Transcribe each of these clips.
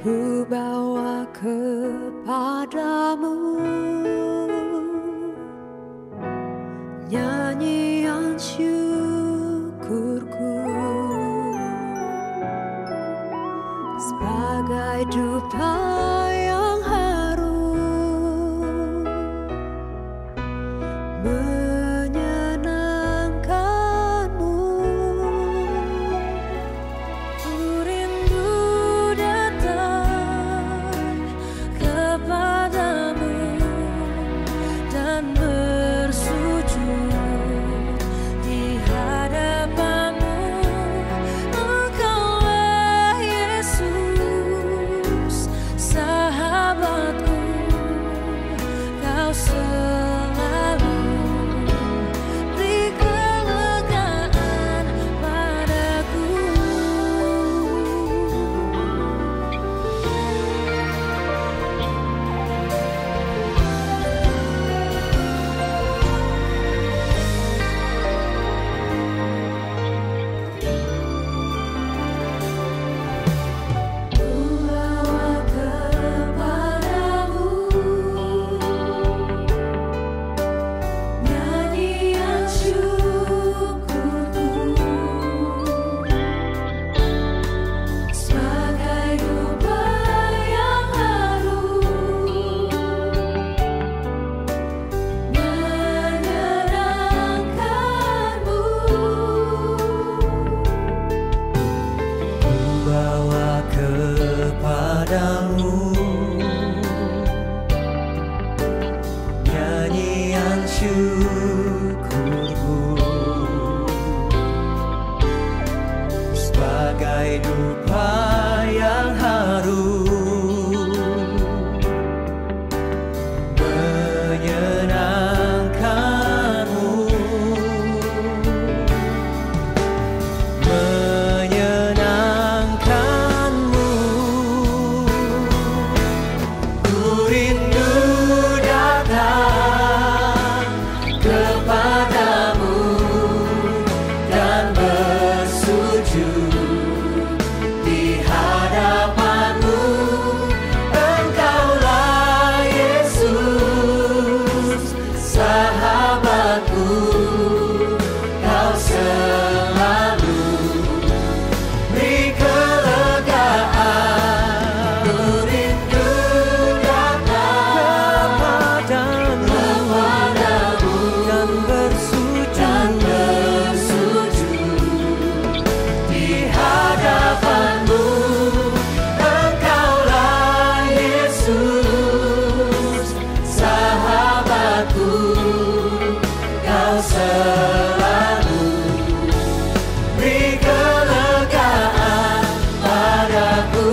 Ku bawa kepadamu nyanyian syukurku sebagai dupa yang harum menyenangkanmu. Ku rindu datang kepadamu dan bersujud di hadapanmu. Engkaulah Yesus, sahabatku, kau selalu beri kelegaan padaku. Ku bawa kepadamu nyanyian syukurku sebagai dupa yang harum menyenangkanmu. Bawa kepadamu nyanyian syukurku sebagai dupa yang harum menyenangkanmu. Ku rindu datang kepadamu dan bersujud di hadapanmu. Engkaulah Yesus, sahabatku, kau selalu beri kelegaan. Ku rindu datang kepadamu dan bersujud di hadapanmu. Engkaulah Yesus, sahabatku, kau selalu beri kelegaan padaku.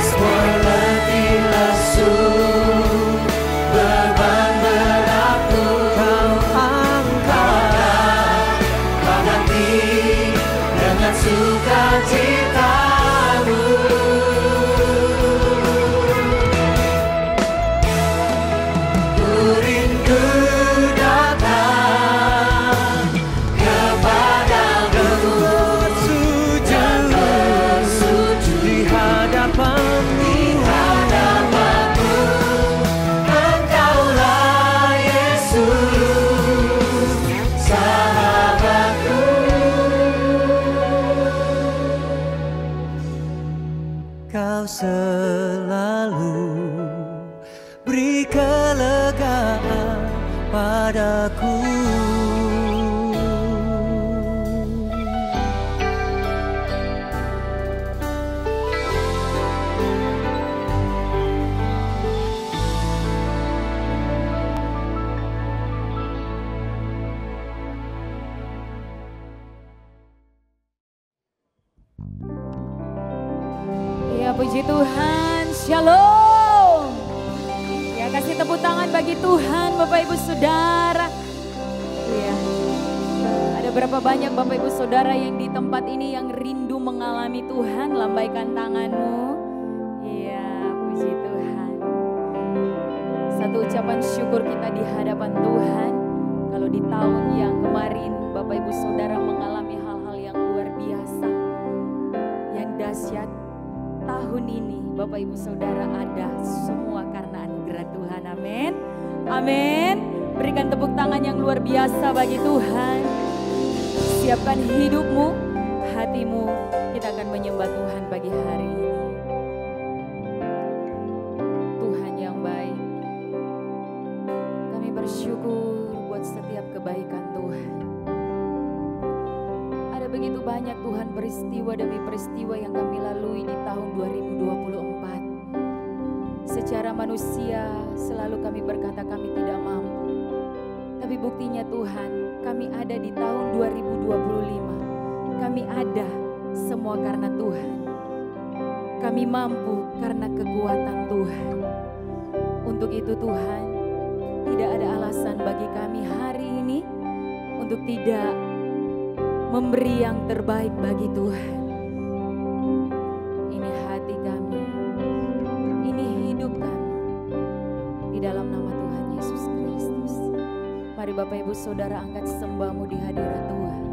Semua letih lesu, beban beratku kau angkat, kau ganti dengan sukacitamu. Ku rindu datang kepadamu dan bersujud di hadapanmu. Engkaulah Yesus, sahabatku, kau selalu beri kelegaan padaku. Puji Tuhan, shalom. Ya, kasih tepuk tangan bagi Tuhan Bapak Ibu Saudara. Ya, ada berapa banyak Bapak Ibu Saudara yang di tempat ini yang rindu mengalami Tuhan? Lambaikan tanganmu. Iya, puji Tuhan. Satu ucapan syukur kita di hadapan Tuhan. Kalau di tahun yang kemarin Bapak Ibu Saudara mengalami hal-hal yang luar biasa, yang dahsyat, tahun ini Bapak Ibu Saudara ada semua karena anugerah Tuhan. Amin. Amin. Berikan tepuk tangan yang luar biasa bagi Tuhan. Siapkan hidupmu, hatimu. Kita akan menyembah Tuhan pagi hari ini. Tuhan yang baik. Kami bersyukur buat setiap kebaikan Tuhan. Ada begitu banyak Tuhan peristiwa demi peristiwa yang kami lalui di tahun 2024. Secara manusia selalu kami berkata kami tidak mampu. Tapi buktinya Tuhan, kami ada di tahun 2025. Kami ada semua karena Tuhan. Kami mampu karena kekuatan Tuhan. Untuk itu Tuhan, tidak ada alasan bagi kami hari ini untuk tidak memberi yang terbaik bagi Tuhan. Ini hati kami, ini hidup kami, di dalam nama Tuhan Yesus Kristus. Mari Bapak Ibu Saudara angkat sembahmu di hadirat Tuhan.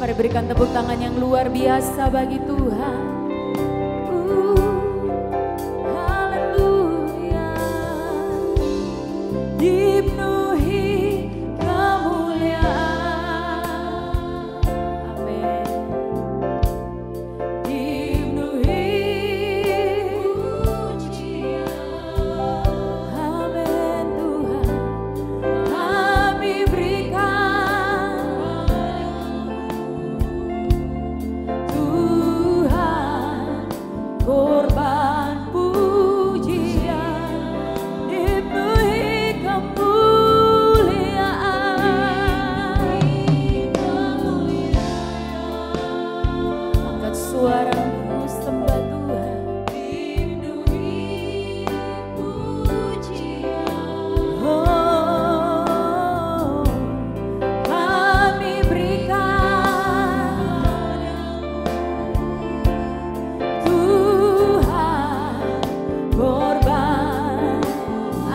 Mari berikan tepuk tangan yang luar biasa bagi Tuhan. Haleluya. Dipenuhi kemuliaan. Amin. Dipenuhi pujian. Amin Tuhan. Kami berikan Tuhan.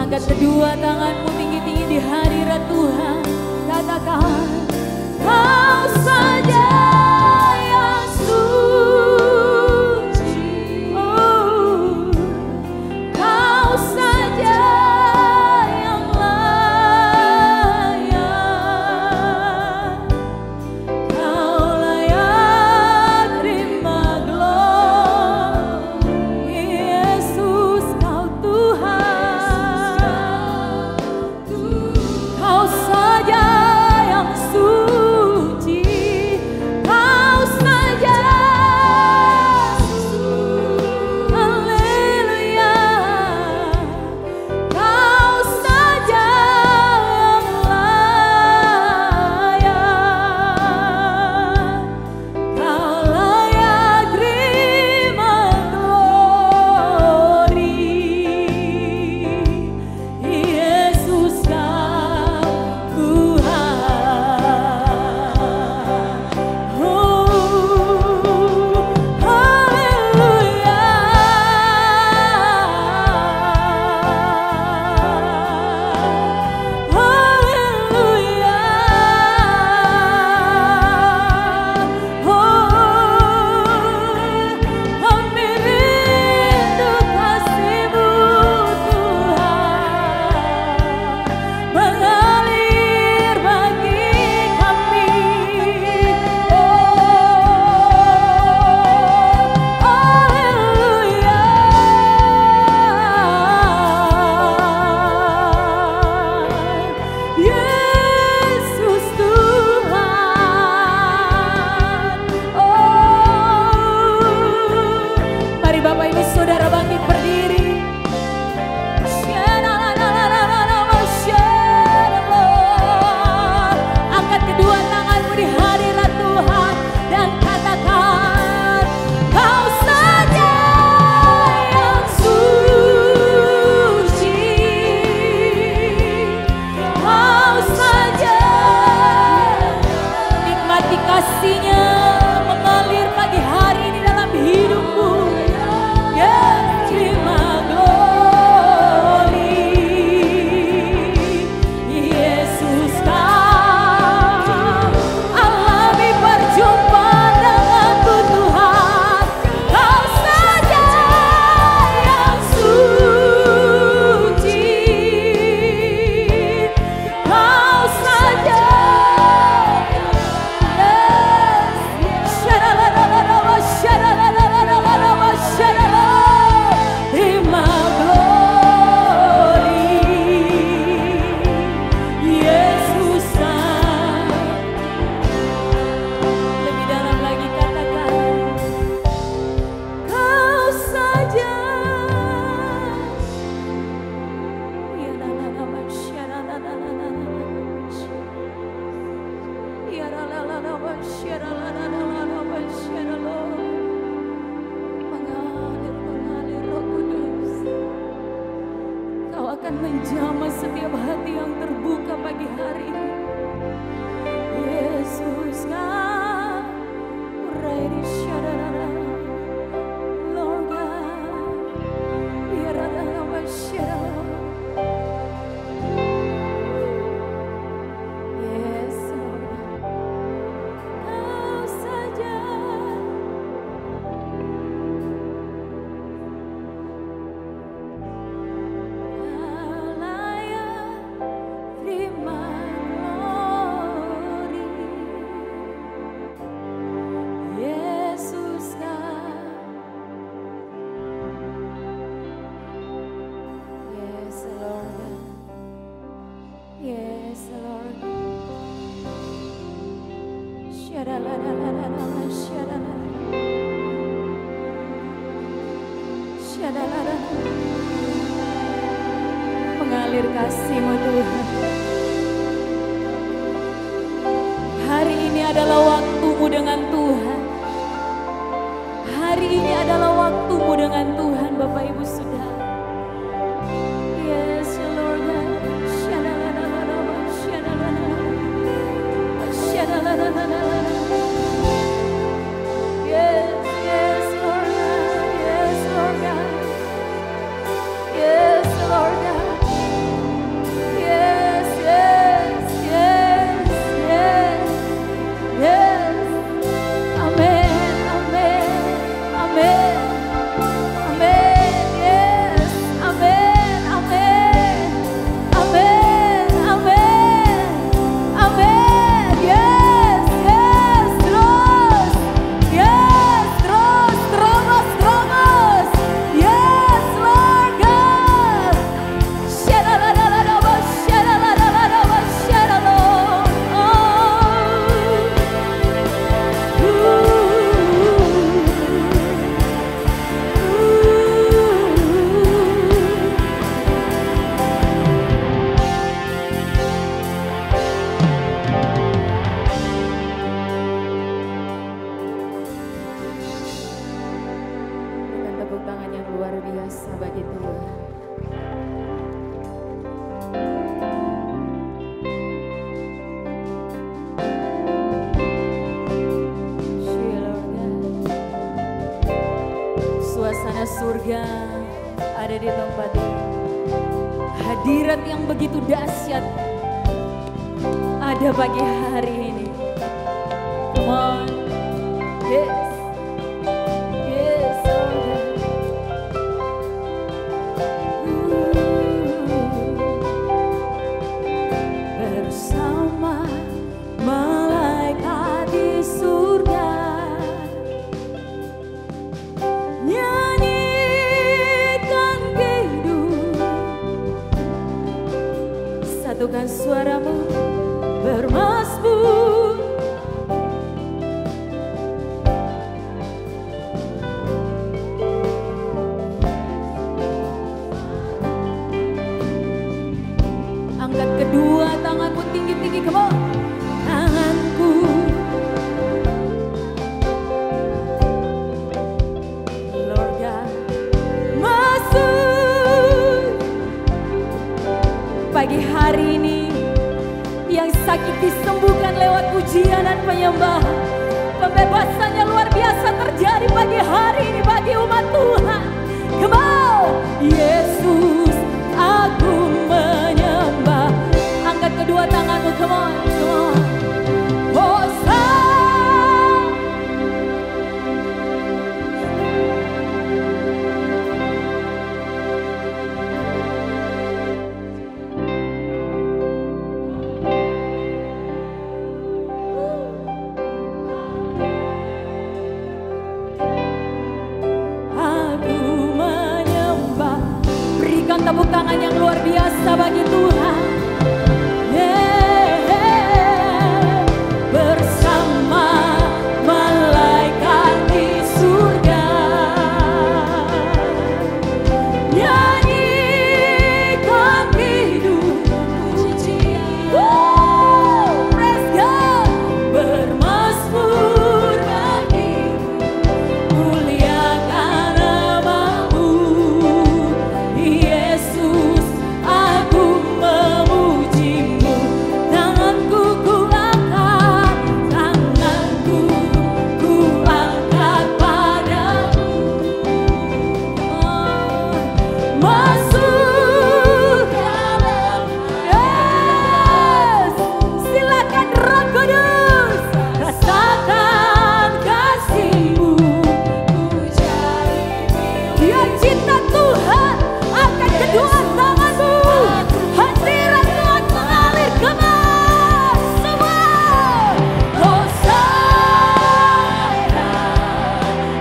Angkat kedua tanganmu tinggi-tinggi di hadirat Tuhan. Katakan, Kau saja yang suci. Oh, Kau saja yang layak. Kau layak terima glory. Yesus, Kau Tuhan. Kau saja yang suci. Kau saja. Haleluya. Kau saja yang layak. Kau layak terima glory. Yesus, Kau Tuhan. Oh, haleluya. Haleluya. Kami rindu kasih-Mu Tuhan, mengalir bagi kami. Haleluya. Yesus Tuhan. Mari Bapak Ibu Saudara bangkit berdiri. Angkat kedua tanganmu di hadirat Tuhan dan katakan, Kau saja yang suci. Kau saja. Nikmati kasih-Nya mengalir pagi hari ini dalam hidupmu. Ya, terima glory. Yesus, Kau alami perjumpaan denganku Tuhan. Kau saja yang suci. Kau saja. Terima glory. Yesus, lebih dalam lagi katakan, Kau saja. Mengalir Roh Kudus. Kau akan menjamah setiap hati yang terbuka pagi hari ini. Yesus, Kau ready, Lord God, yes, Lord God. Kau saja. Kau layak terima glory. Yesus, Kau. Yes, Lord God. Yes, Lord God. Shadalalalala, shadalala. Mengalir kasih-Mu Tuhan. Hari ini adalah waktumu dengan Tuhan. Hari ini adalah waktumu dengan Tuhan, Bapak Ibu Saudara. Yes, Lord God. Shadalalalala, shadalala. Yes, yes, Lord God. Yes, Lord God. Yes, Lord God. surga ada di tempat ini. Hadirat yang begitu dahsyat ada pagi hari ini. Come on. Yes. Yes, oh God. Bersama malaikat di surga, nyanyikan hidup, satukan suaramu bermasmur. Angkat kedua tanganmu tinggi-tinggi, come on. Tanganku Lord God, masuk pagi hari ini. Yang sakit disembuhkan lewat pujian dan penyembahan. Pembebasannya luar biasa terjadi pagi hari ini bagi umat Tuhan. Come on. Yesus, aku menyembah. Angkat kedua tanganmu, come on, come on. Tepuk tangan yang luar biasa bagi Tuhan. Yeah. Bersama malaikat di surga, nyanyikan hidup pujian. Praise God. Bermasmur bagimu, muliakan namamu. Yesus, aku memujimu. Tanganku ku angkat, tanganku ku angkat padamu. Masuk dalam, yes. Silakan Roh Kudus, rasakan kasih-Mu. Dia cinta Tuhan. Angkat kedua tanganmu, hadirat Tuhan mengalir kemas semua. Hosana,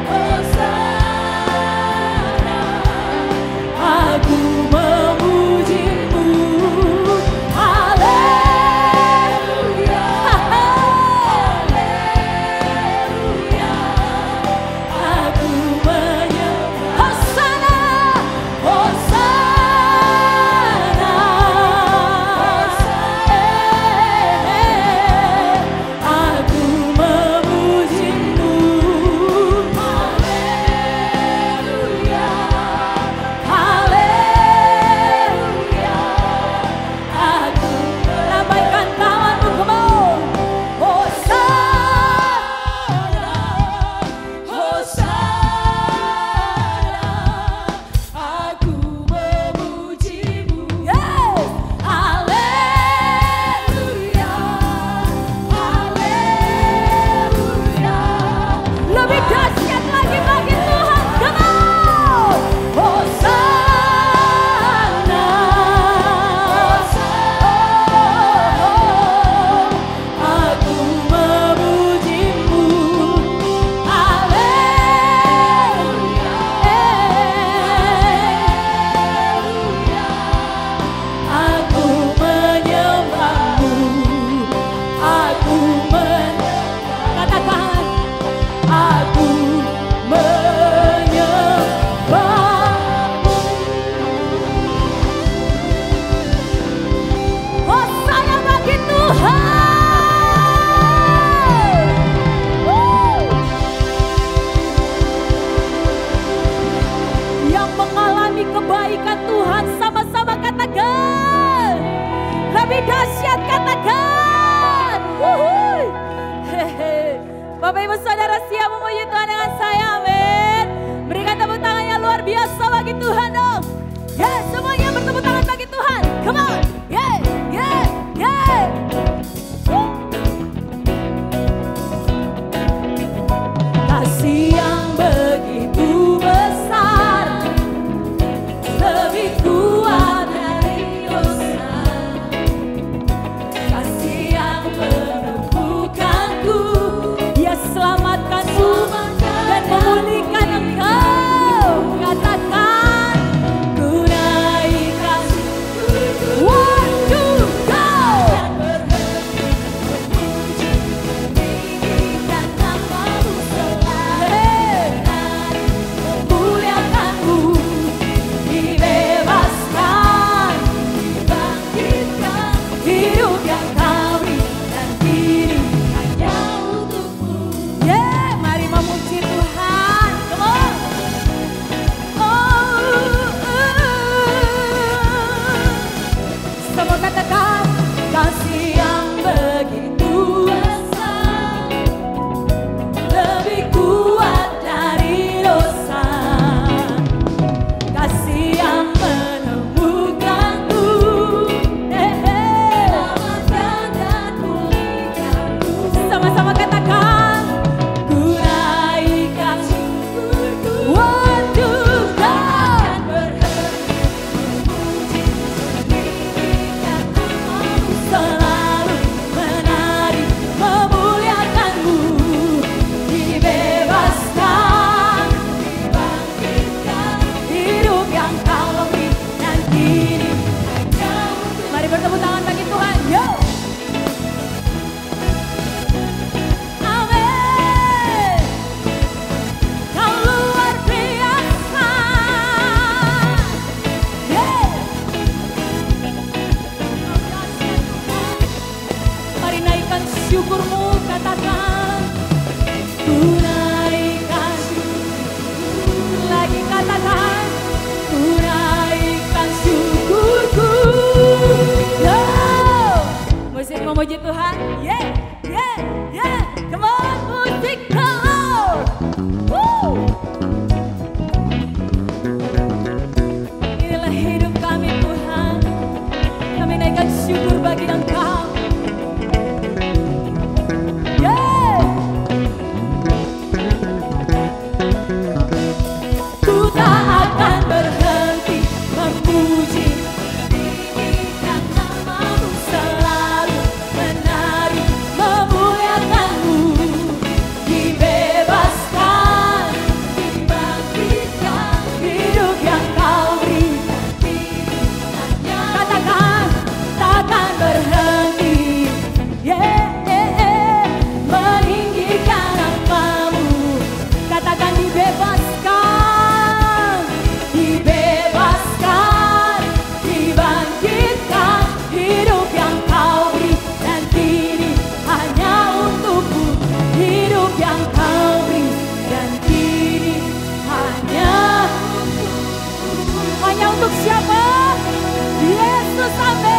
Hosana, aku memuji-Mu. Haleluya, haleluya, aku menyembah. Hosana, Hosana, aku memuji-Mu. Haleluya, haleluya, aku lambaikan tanganmu, come on. Hosana, Hosana, aku memuji-Mu. Yes, haleluya, haleluya. Lebih dahsyat lagi bagi Tuhan, come on. Hosana, aku memuji-Mu. Haleluya, aku menyembah-Mu. Katakan, aku menyembah-Mu. Hosana bagi Tuhan. Yang mengalami kebaikan Tuhan sama-sama katakan. Lebih dahsyat katakan. Bapak Ibu Saudara siap memuji Tuhan dengan saya, amin. Berikan tepuk tangan yang luar biasa. memuji Tuhan. Yeah, yeah, yeah. Come on, musik Lord. Woo. Inilah hidup kami Tuhan. Kami naikkan syukur bagi Engkau. Yeah. Ku tak akan berhenti memuji. Untuk siapa? Yesus, amin.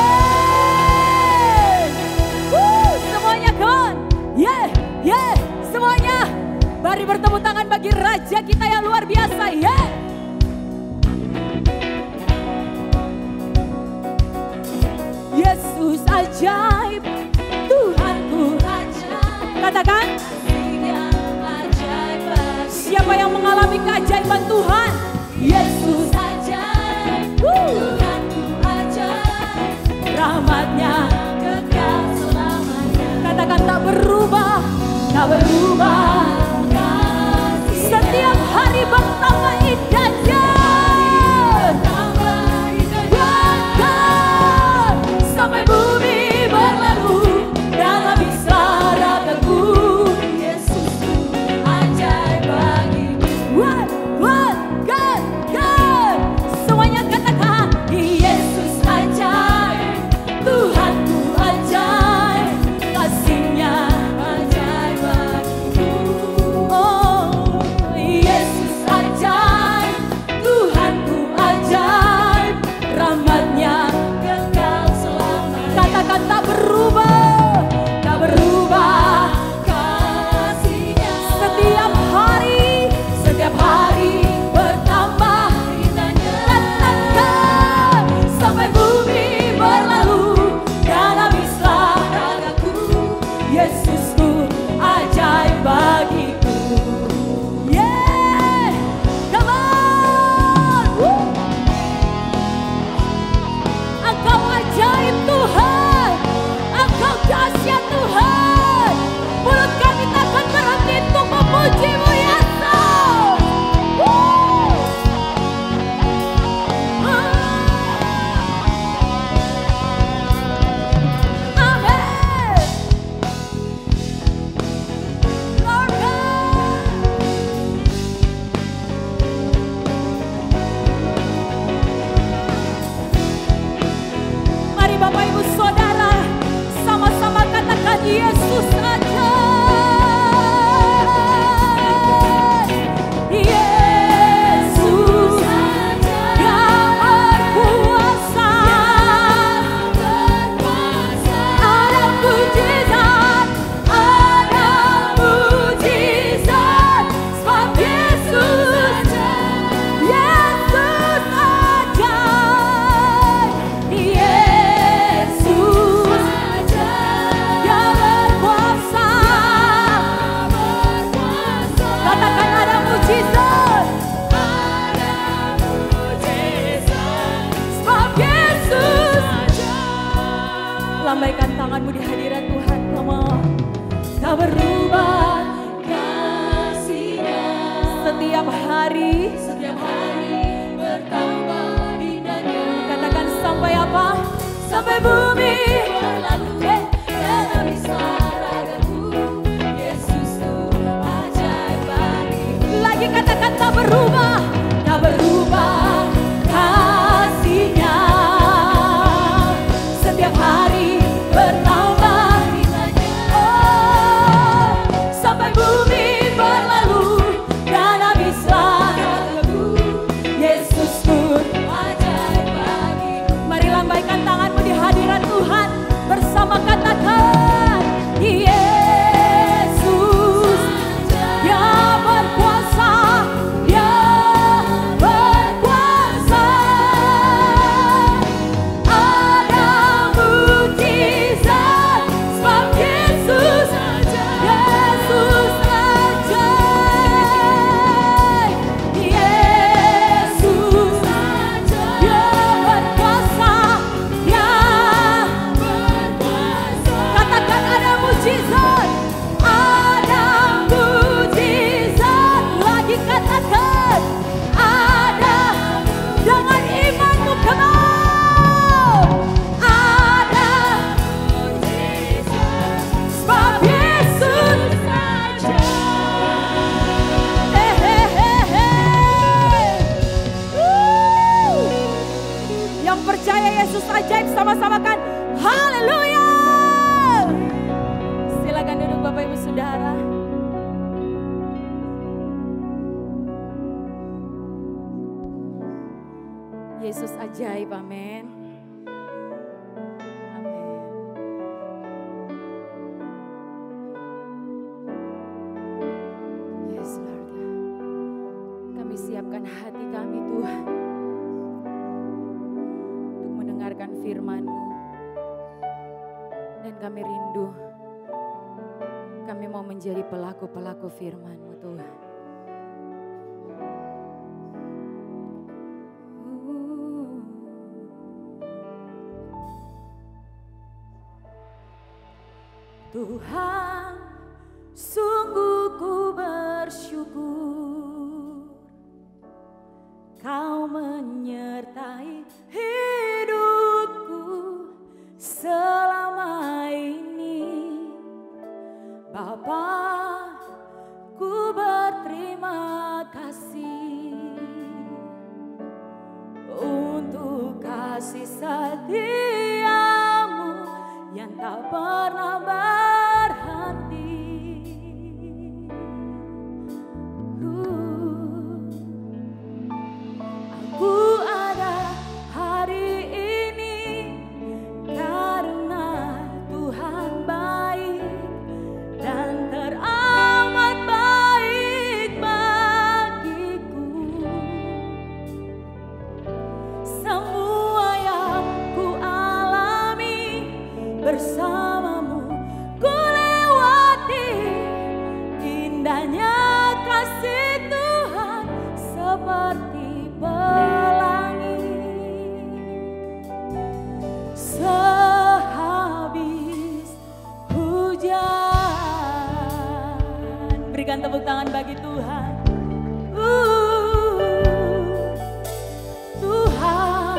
Semuanya kan? Yeah, yeah, semuanya. Mari bertepuk tangan bagi Raja kita yang luar biasa, yeah. Yesus ajaib, Tuhanku ajaib. Katakan, siapa yang mengalami keajaiban Tuhan? Yesus ajaib, Tuhanku ajaib, rahmatnya kekal selamanya. Katakan tak berubah, tak berubah. Setiap hari bertambah indahnya, bahkan sampai bumi berlalu dalam isyaratku. Yesusku ajaib bagiku. God. Semuanya katakan, Yesus ajaib, Tuhanku ajaib, kasih-Nya ajaib bagiku. Oh, Yesus ajaib, Tuhanku ajaib, rahmat-Nya kekal selamanya. Katakan tak berubah, tak berubah kasih-Nya. Setiap hari bertambah indahnya. Katakan sampai bumi berlalu dalam isyaratku. Yesusku ajaib bagiku. Yeah, come on. Engkau ajaib Tuhan, Engkau dahsyat Tuhan. Mulut kami takkan berhenti untuk memuji-Mu Yesus. Bapak Ibu Saudara, sama-sama katakan Yesus aja. Yesus aja yang berkuasa. Ada mujizat, sebab Yesus aja. Yesus aja. Lambaikan tanganmu di hadirat Tuhan, come on. Tak berubah kasih-Nya. Setiap hari bertambah indahnya. Katakan sampai apa? Sampai bumi berlalu dalam isyaratku. Yesusku ajaib bagiku. Lagi katakan tak berubah, tak berubah kasih-Nya. Setiap hari bertambah indahnya. Oh, sampai bumi berlalu dalam isyaratku. Yesusku ajaib bagiku. Mari lambaikan tanganmu di hadirat Tuhan bersama katakan. Yang percaya Yesus ajaib sama-sama kan. Haleluya. Silakan duduk Bapak Ibu Saudara. Yesus ajaib, amin. Amin. Yes Lord. Kami siapkan hati kami Tuhan untuk mendengarkan firman-Mu. Dan kami rindu, kami mau menjadi pelaku-pelaku firman-Mu Tuhan. Tuhan, sungguh ku bersyukur Kau menyertai hidupku selama ini. Bapa, ku berterima kasih untuk kasih setia-Mu yang tak pernah berhenti. Aku ada hari ini karena Tuhan baik dan teramat baik bagiku. Semua yang ku alami bersama-Mu ku lewati, indahnya kasih Tuhan seperti pelangi. Sehabis hujan, berikan tepuk tangan bagi Tuhan. Tuhan,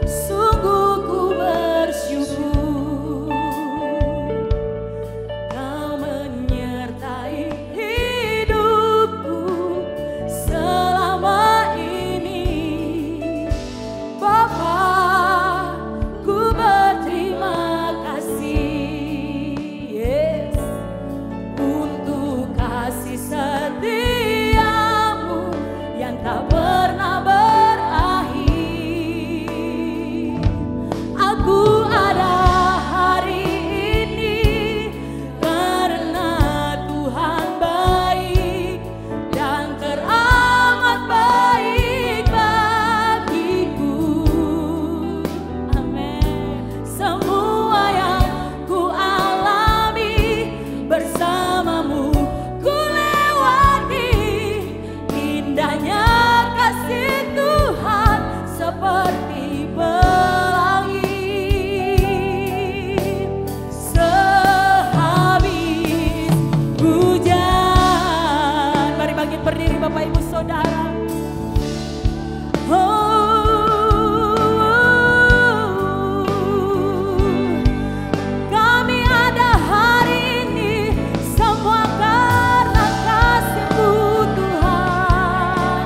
sungguh ku bersyukur Kau menyertai hidupku selama ini. Bapa, ku berterima kasih, yes, untuk kasih setia-Mu yang tak pernah berakhir. Aku ada hari ini karena Tuhan baik dan teramat baik bagiku. Amin. Semua yang ku alami bersama-Mu ku lewati, indahnya kasih Tuhan seperti pelangi. Sehabis hujan, mari bangkit berdiri Bapak Ibu Saudara. Kami ada hari ini semua karena kasih-Mu Tuhan.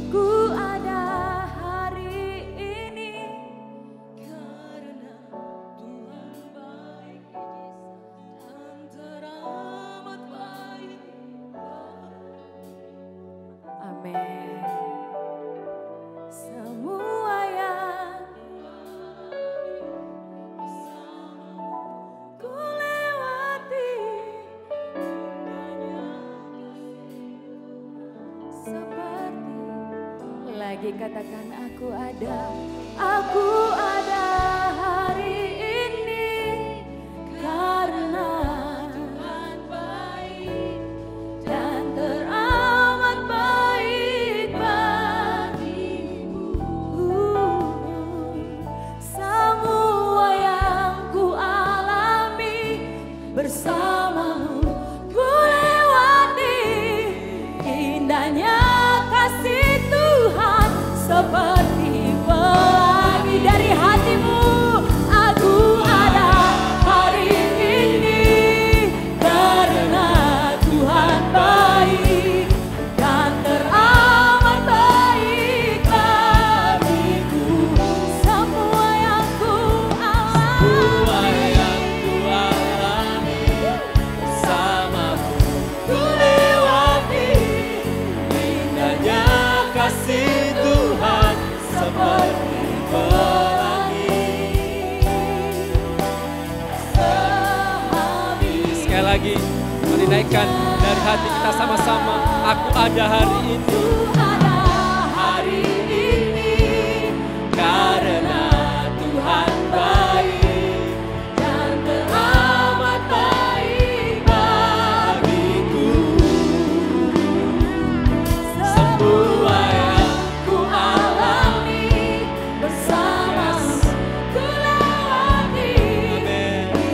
Aku ada hari ini karena Tuhan baik dan teramat baik. Amin. Semua yang ku lewati, seperti lagi katakan aku ada hari ini karena Tuhan baik dan teramat baik bagiku. Semua yang ku alami bersama-Mu ku lewati, indahnya kasih Tuhan seperti pelangi dari lagi. Mari naikkan dari hati kita sama-sama. Aku ada hari ini. Ada hari ini karena Tuhan baik dan teramat baik bagiku. Semua yang ku alami bersamamu ku lewati.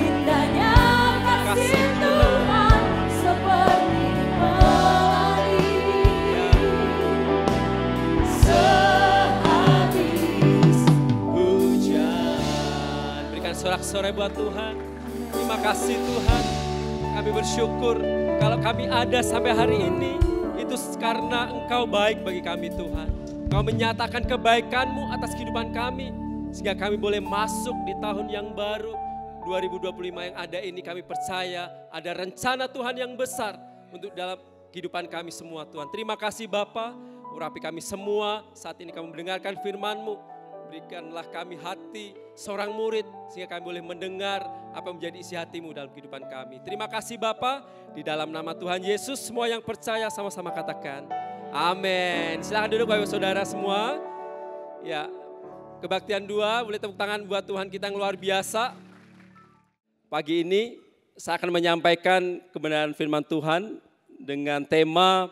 Indahnya kasih Tuhan seperti pelangi. Sehabis Hujan. Berikan sorak-sorai buat Tuhan. Terima kasih Tuhan. Kami bersyukur kalau kami ada sampai hari ini. Itu karena Engkau baik bagi kami Tuhan. Engkau menyatakan kebaikan-Mu atas kehidupan kami. Sehingga kami boleh masuk di tahun yang baru 2025 yang ada ini. Kami percaya ada rencana Tuhan yang besar untuk dalam kehidupan kami semua Tuhan. Terima kasih Bapa, urapi kami semua. Saat ini kami mendengarkan firman-Mu. Berikanlah kami hati seorang murid sehingga kami boleh mendengar apa yang menjadi isi hati-Mu dalam kehidupan kami. Terima kasih Bapa, di dalam nama Tuhan Yesus semua yang percaya sama-sama katakan amin. Silakan duduk Bapak Saudara semua. Ya, kebaktian 2, boleh tepuk tangan buat Tuhan kita yang luar biasa. Pagi ini saya akan menyampaikan kebenaran firman Tuhan dengan tema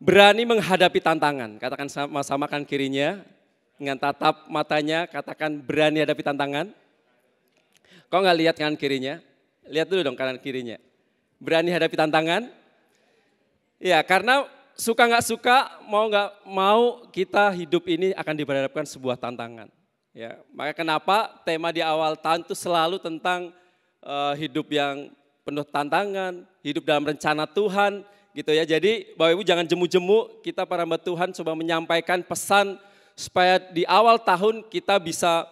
berani menghadapi tantangan. Katakan sama-sama kan kirinya. Dengan tatap matanya katakan berani hadapi tantangan. Kok nggak lihat kanan kirinya? Lihat dulu dong kanan kirinya. Berani hadapi tantangan. Ya karena suka nggak suka, mau nggak mau kita hidup ini akan diperhadapkan sebuah tantangan. Ya, maka kenapa tema di awal tahun itu selalu tentang hidup yang penuh tantangan, hidup dalam rencana Tuhan gitu ya. Jadi Bapak Ibu jangan jemu-jemu, kita para hamba Tuhan coba menyampaikan pesan supaya di awal tahun kita bisa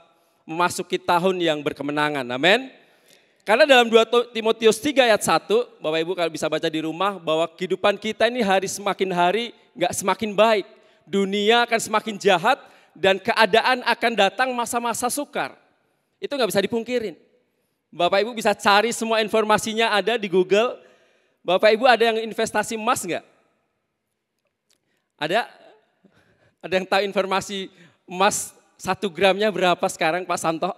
memasuki tahun yang berkemenangan. Amin. Karena dalam 2 Timotius 3 ayat 1, Bapak Ibu kalau bisa baca di rumah bahwa kehidupan kita ini hari semakin hari gak semakin baik. Dunia akan semakin jahat dan keadaan akan datang masa-masa sukar. Itu gak bisa dipungkirin. Bapak Ibu bisa cari semua informasinya ada di Google. Bapak Ibu ada yang investasi emas gak? Ada? Ada yang tahu informasi emas 1 gramnya berapa sekarang Pak Santo?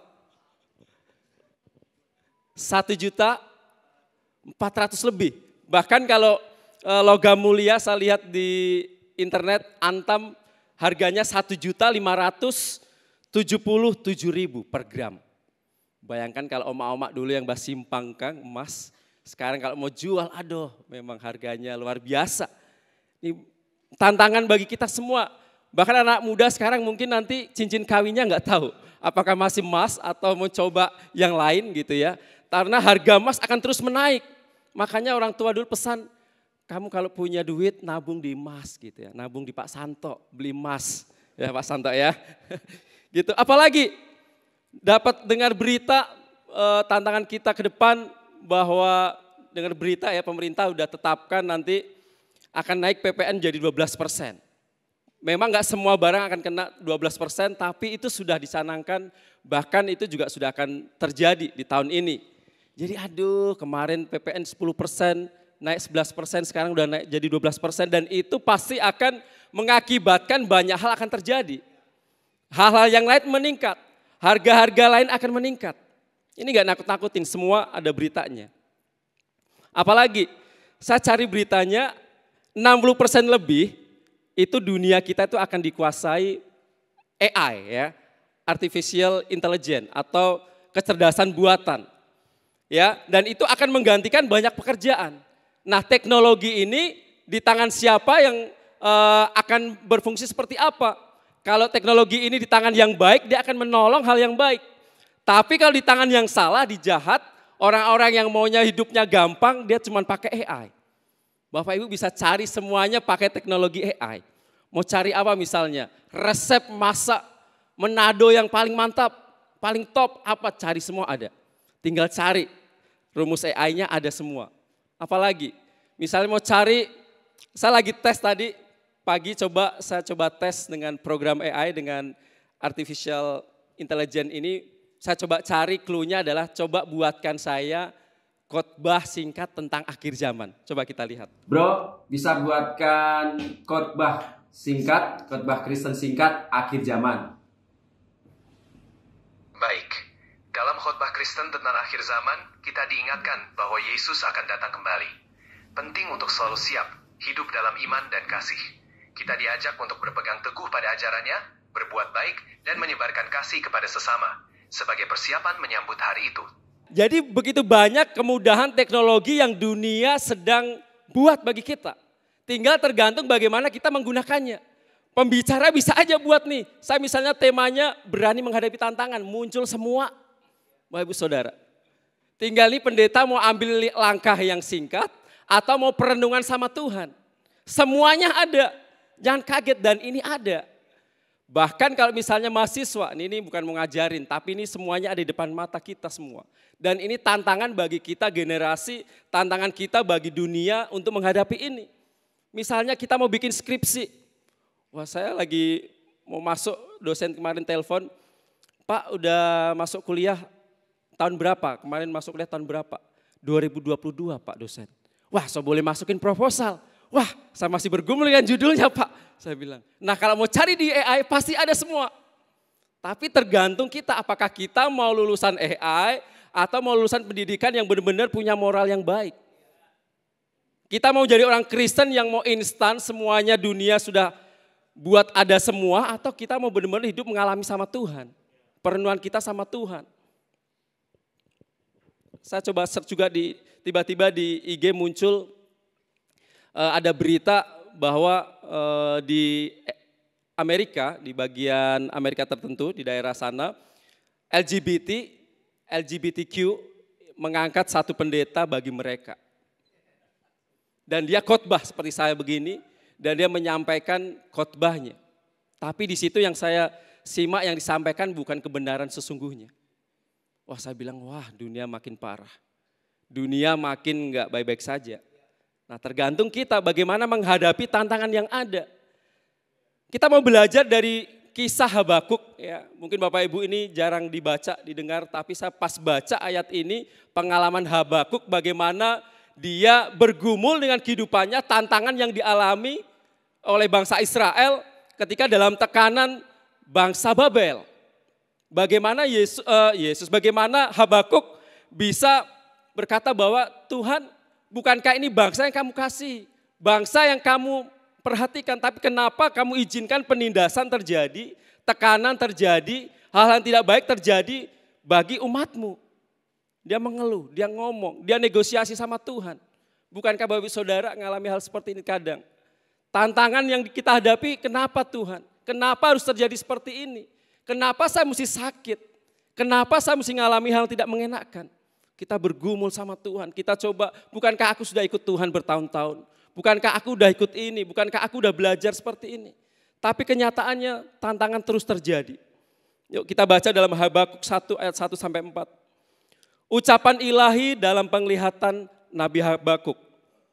1.400.000 lebih. Bahkan kalau logam mulia saya lihat di internet Antam harganya 1.577.000 per gram. Bayangkan kalau oma-oma dulu yang simpang Kang emas, sekarang kalau mau jual aduh memang harganya luar biasa. Ini tantangan bagi kita semua. Bahkan anak muda sekarang mungkin nanti cincin kawinnya nggak tahu apakah masih emas atau mau coba yang lain gitu ya. Karena harga emas akan terus menaik. Makanya orang tua dulu pesan, kamu kalau punya duit nabung di emas gitu ya. Nabung di Pak Santo, beli emas. Ya Pak Santo ya. Gitu. Apalagi dapat dengar berita tantangan kita ke depan bahwa dengar berita ya pemerintah udah tetapkan nanti akan naik PPN jadi 12%. Memang nggak semua barang akan kena 12%, tapi itu sudah dicanangkan, bahkan itu juga sudah akan terjadi di tahun ini. Jadi aduh kemarin PPN 10%, naik 11%, sekarang udah naik jadi 12%, dan itu pasti akan mengakibatkan banyak hal akan terjadi. Hal-hal yang lain meningkat, harga-harga lain akan meningkat. Ini nggak nakut-nakutin, semua ada beritanya. Apalagi saya cari beritanya 60% lebih, itu dunia kita itu akan dikuasai AI ya, artificial intelligence atau kecerdasan buatan. Ya, dan itu akan menggantikan banyak pekerjaan. Nah, teknologi ini di tangan siapa yang akan berfungsi seperti apa? Kalau teknologi ini di tangan yang baik, dia akan menolong hal yang baik. Tapi kalau di tangan yang salah, dijahat, orang-orang yang maunya hidupnya gampang, dia cuma pakai AI. Bapak Ibu bisa cari semuanya pakai teknologi AI. Mau cari apa misalnya? Resep masak Manado yang paling mantap, paling top, apa cari semua ada. Tinggal cari, rumus AI-nya ada semua. Apalagi, misalnya mau cari, saya lagi tes tadi, pagi saya coba tes dengan program AI, dengan artificial intelligence ini, saya coba cari clue-nya adalah coba buatkan saya khotbah singkat tentang akhir zaman. Coba kita lihat. Bro, bisa buatkan khotbah singkat, khotbah Kristen singkat akhir zaman. Baik, dalam khotbah Kristen tentang akhir zaman, kita diingatkan bahwa Yesus akan datang kembali. Penting untuk selalu siap, hidup dalam iman dan kasih. Kita diajak untuk berpegang teguh pada ajarannya, berbuat baik, dan menyebarkan kasih kepada sesama, sebagai persiapan menyambut hari itu. Jadi begitu banyak kemudahan teknologi yang dunia sedang buat bagi kita. Tinggal tergantung bagaimana kita menggunakannya. Pembicara bisa aja buat nih, saya misalnya temanya berani menghadapi tantangan, muncul semua. Bapak Ibu Saudara, tinggal nih pendeta mau ambil langkah yang singkat atau mau perenungan sama Tuhan. Semuanya ada, jangan kaget dan ini ada. Bahkan kalau misalnya mahasiswa, ini bukan mau ngajarin, tapi ini semuanya ada di depan mata kita semua. Dan ini tantangan bagi kita generasi, tantangan kita bagi dunia untuk menghadapi ini. Misalnya kita mau bikin skripsi. Wah, saya lagi mau masuk, dosen kemarin telepon, Pak udah masuk kuliah tahun berapa? Kemarin masuk kuliah tahun berapa? 2022 Pak dosen. Wah, so boleh masukin proposal. Wah, saya masih bergumul dengan judulnya Pak. Saya bilang, nah kalau mau cari di AI pasti ada semua. Tapi tergantung kita, apakah kita mau lulusan AI atau mau lulusan pendidikan yang benar-benar punya moral yang baik. Kita mau jadi orang Kristen yang mau instan, semuanya dunia sudah buat ada semua, atau kita mau benar-benar hidup mengalami sama Tuhan. Perenungan kita sama Tuhan. Saya coba search juga tiba-tiba di IG muncul ada berita bahwa di Amerika, di bagian Amerika tertentu, di daerah sana, LGBTQ mengangkat satu pendeta bagi mereka. Dan dia khotbah seperti saya begini, dan dia menyampaikan khotbahnya. Tapi di situ yang saya simak yang disampaikan bukan kebenaran sesungguhnya. Wah, saya bilang, wah dunia makin parah. Dunia makin enggak baik-baik saja. Nah, tergantung kita bagaimana menghadapi tantangan yang ada. Kita mau belajar dari kisah Habakuk, ya. Mungkin Bapak Ibu ini jarang dibaca, didengar, tapi saya pas baca ayat ini, pengalaman Habakuk bagaimana dia bergumul dengan kehidupannya, tantangan yang dialami oleh bangsa Israel ketika dalam tekanan bangsa Babel. Bagaimana bagaimana Habakuk bisa berkata bahwa Tuhan, bukankah ini bangsa yang kamu kasih, bangsa yang kamu perhatikan, tapi kenapa kamu izinkan penindasan terjadi, tekanan terjadi, hal-hal yang tidak baik terjadi bagi umatmu. Dia mengeluh, dia ngomong, dia negosiasi sama Tuhan. Bukankah Bapak Ibu Saudara mengalami hal seperti ini kadang? Tantangan yang kita hadapi, kenapa Tuhan? Kenapa harus terjadi seperti ini? Kenapa saya mesti sakit? Kenapa saya mesti mengalami hal tidak mengenakan? Kita bergumul sama Tuhan, kita coba, bukankah aku sudah ikut Tuhan bertahun-tahun? Bukankah aku udah ikut ini? Bukankah aku udah belajar seperti ini? Tapi kenyataannya tantangan terus terjadi. Yuk kita baca dalam Habakuk 1 ayat 1 sampai 4. Ucapan ilahi dalam penglihatan Nabi Habakuk.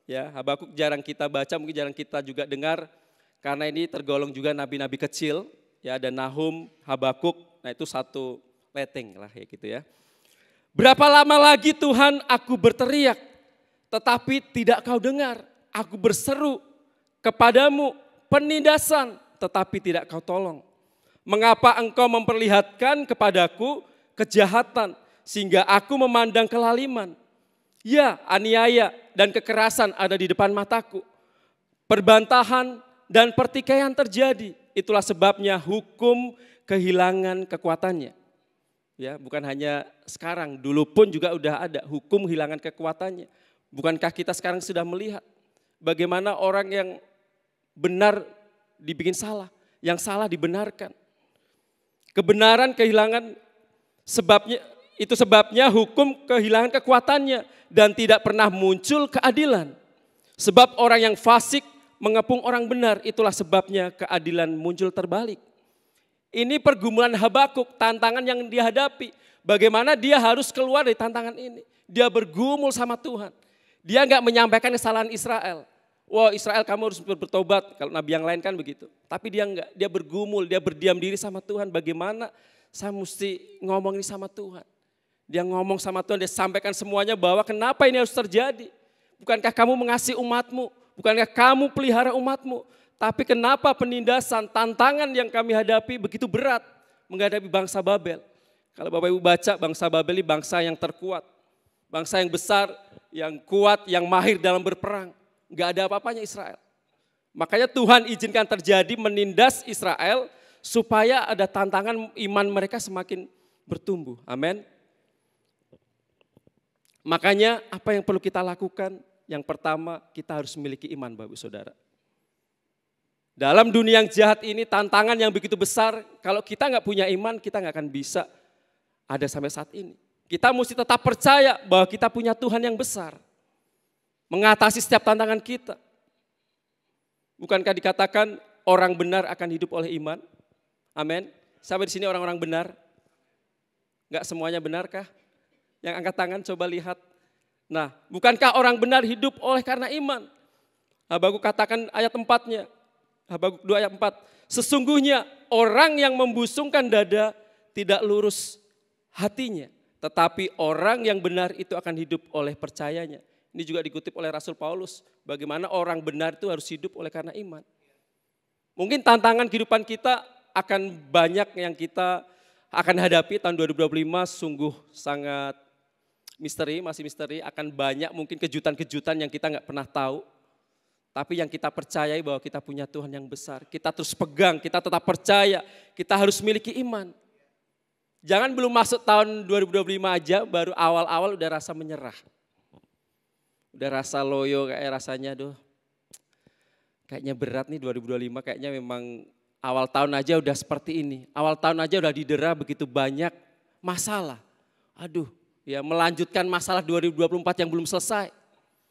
Ya, Habakuk jarang kita baca, mungkin jarang kita juga dengar. Karena ini tergolong juga nabi-nabi kecil. Ya, ada Nahum, Habakuk, nah itu satu leteng lah ya gitu ya. Berapa lama lagi Tuhan aku berteriak, tetapi tidak kau dengar. Aku berseru kepadamu penindasan, tetapi tidak kau tolong. Mengapa engkau memperlihatkan kepadaku kejahatan, sehingga aku memandang kelaliman? Ya, aniaya dan kekerasan ada di depan mataku. Perbantahan dan pertikaian terjadi. Itulah sebabnya hukum kehilangan kekuatannya. Ya, bukan hanya sekarang, dulu pun juga udah ada hukum kehilangan kekuatannya. Bukankah kita sekarang sudah melihat bagaimana orang yang benar dibikin salah, yang salah dibenarkan. Kebenaran kehilangan sebabnya hukum kehilangan kekuatannya dan tidak pernah muncul keadilan. Sebab orang yang fasik mengepung orang benar, itulah sebabnya keadilan muncul terbalik. Ini pergumulan Habakuk, tantangan yang dihadapi. Bagaimana dia harus keluar dari tantangan ini. Dia bergumul sama Tuhan. Dia enggak menyampaikan kesalahan Israel. Wah, Israel kamu harus bertobat, kalau nabi yang lain kan begitu. Tapi dia enggak, dia bergumul, dia berdiam diri sama Tuhan. Bagaimana saya mesti ngomong ini sama Tuhan. Dia ngomong sama Tuhan, dia sampaikan semuanya bahwa kenapa ini harus terjadi. Bukankah kamu mengasihi umatmu? Bukankah kamu pelihara umatmu? Tapi kenapa penindasan, tantangan yang kami hadapi begitu berat menghadapi bangsa Babel? Kalau Bapak Ibu baca, bangsa Babel ini bangsa yang terkuat. Bangsa yang besar, yang kuat, yang mahir dalam berperang. Enggak ada apa-apanya Israel. Makanya Tuhan izinkan terjadi menindas Israel supaya ada tantangan iman mereka semakin bertumbuh. Amin. Makanya apa yang perlu kita lakukan? Yang pertama, kita harus memiliki iman, Bapak Ibu Saudara. Dalam dunia yang jahat ini, tantangan yang begitu besar, kalau kita nggak punya iman, kita nggak akan bisa ada sampai saat ini. Kita mesti tetap percaya bahwa kita punya Tuhan yang besar, mengatasi setiap tantangan kita. Bukankah dikatakan orang benar akan hidup oleh iman? Amin. Sampai di sini orang-orang benar? Enggak semuanya benarkah? Yang angkat tangan coba lihat. Nah, bukankah orang benar hidup oleh karena iman? Habakuk katakan ayat 4-nya. Habakuk 2 ayat 4. Sesungguhnya orang yang membusungkan dada tidak lurus hatinya. Tetapi orang yang benar itu akan hidup oleh percayanya. Ini juga dikutip oleh Rasul Paulus. Bagaimana orang benar itu harus hidup oleh karena iman. Mungkin tantangan kehidupan kita akan banyak yang kita akan hadapi tahun 2025 sungguh sangat misteri, masih misteri. Akan banyak mungkin kejutan-kejutan yang kita nggak pernah tahu. Tapi yang kita percayai bahwa kita punya Tuhan yang besar. Kita terus pegang, kita tetap percaya. Kita harus miliki iman. Jangan belum masuk tahun 2025 aja baru awal-awal udah rasa menyerah. Udah rasa loyo kayak rasanya kayaknya berat nih 2025, kayaknya memang awal tahun aja udah seperti ini. Awal tahun aja udah didera begitu banyak masalah. Aduh, ya melanjutkan masalah 2024 yang belum selesai.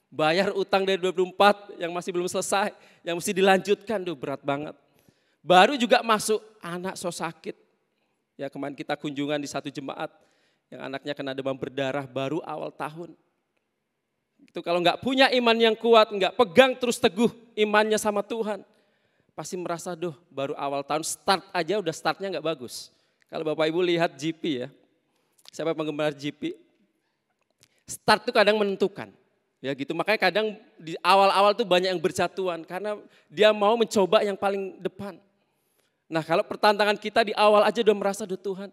Bayar utang dari 2024 yang masih belum selesai, yang mesti dilanjutkan, berat banget. Baru juga masuk anak so sakit. Ya kemarin kita kunjungan di satu jemaat yang anaknya kena demam berdarah baru awal tahun. Itu kalau nggak punya iman yang kuat, nggak pegang terus teguh imannya sama Tuhan, pasti merasa baru awal tahun start aja udah startnya nggak bagus. Kalau Bapak Ibu lihat GP ya, siapa penggemar GP, start itu kadang menentukan. Ya gitu, makanya kadang di awal-awal tuh banyak yang berjatuhan karena dia mau mencoba yang paling depan. Nah kalau pertantangan kita di awal aja udah merasa Tuhan,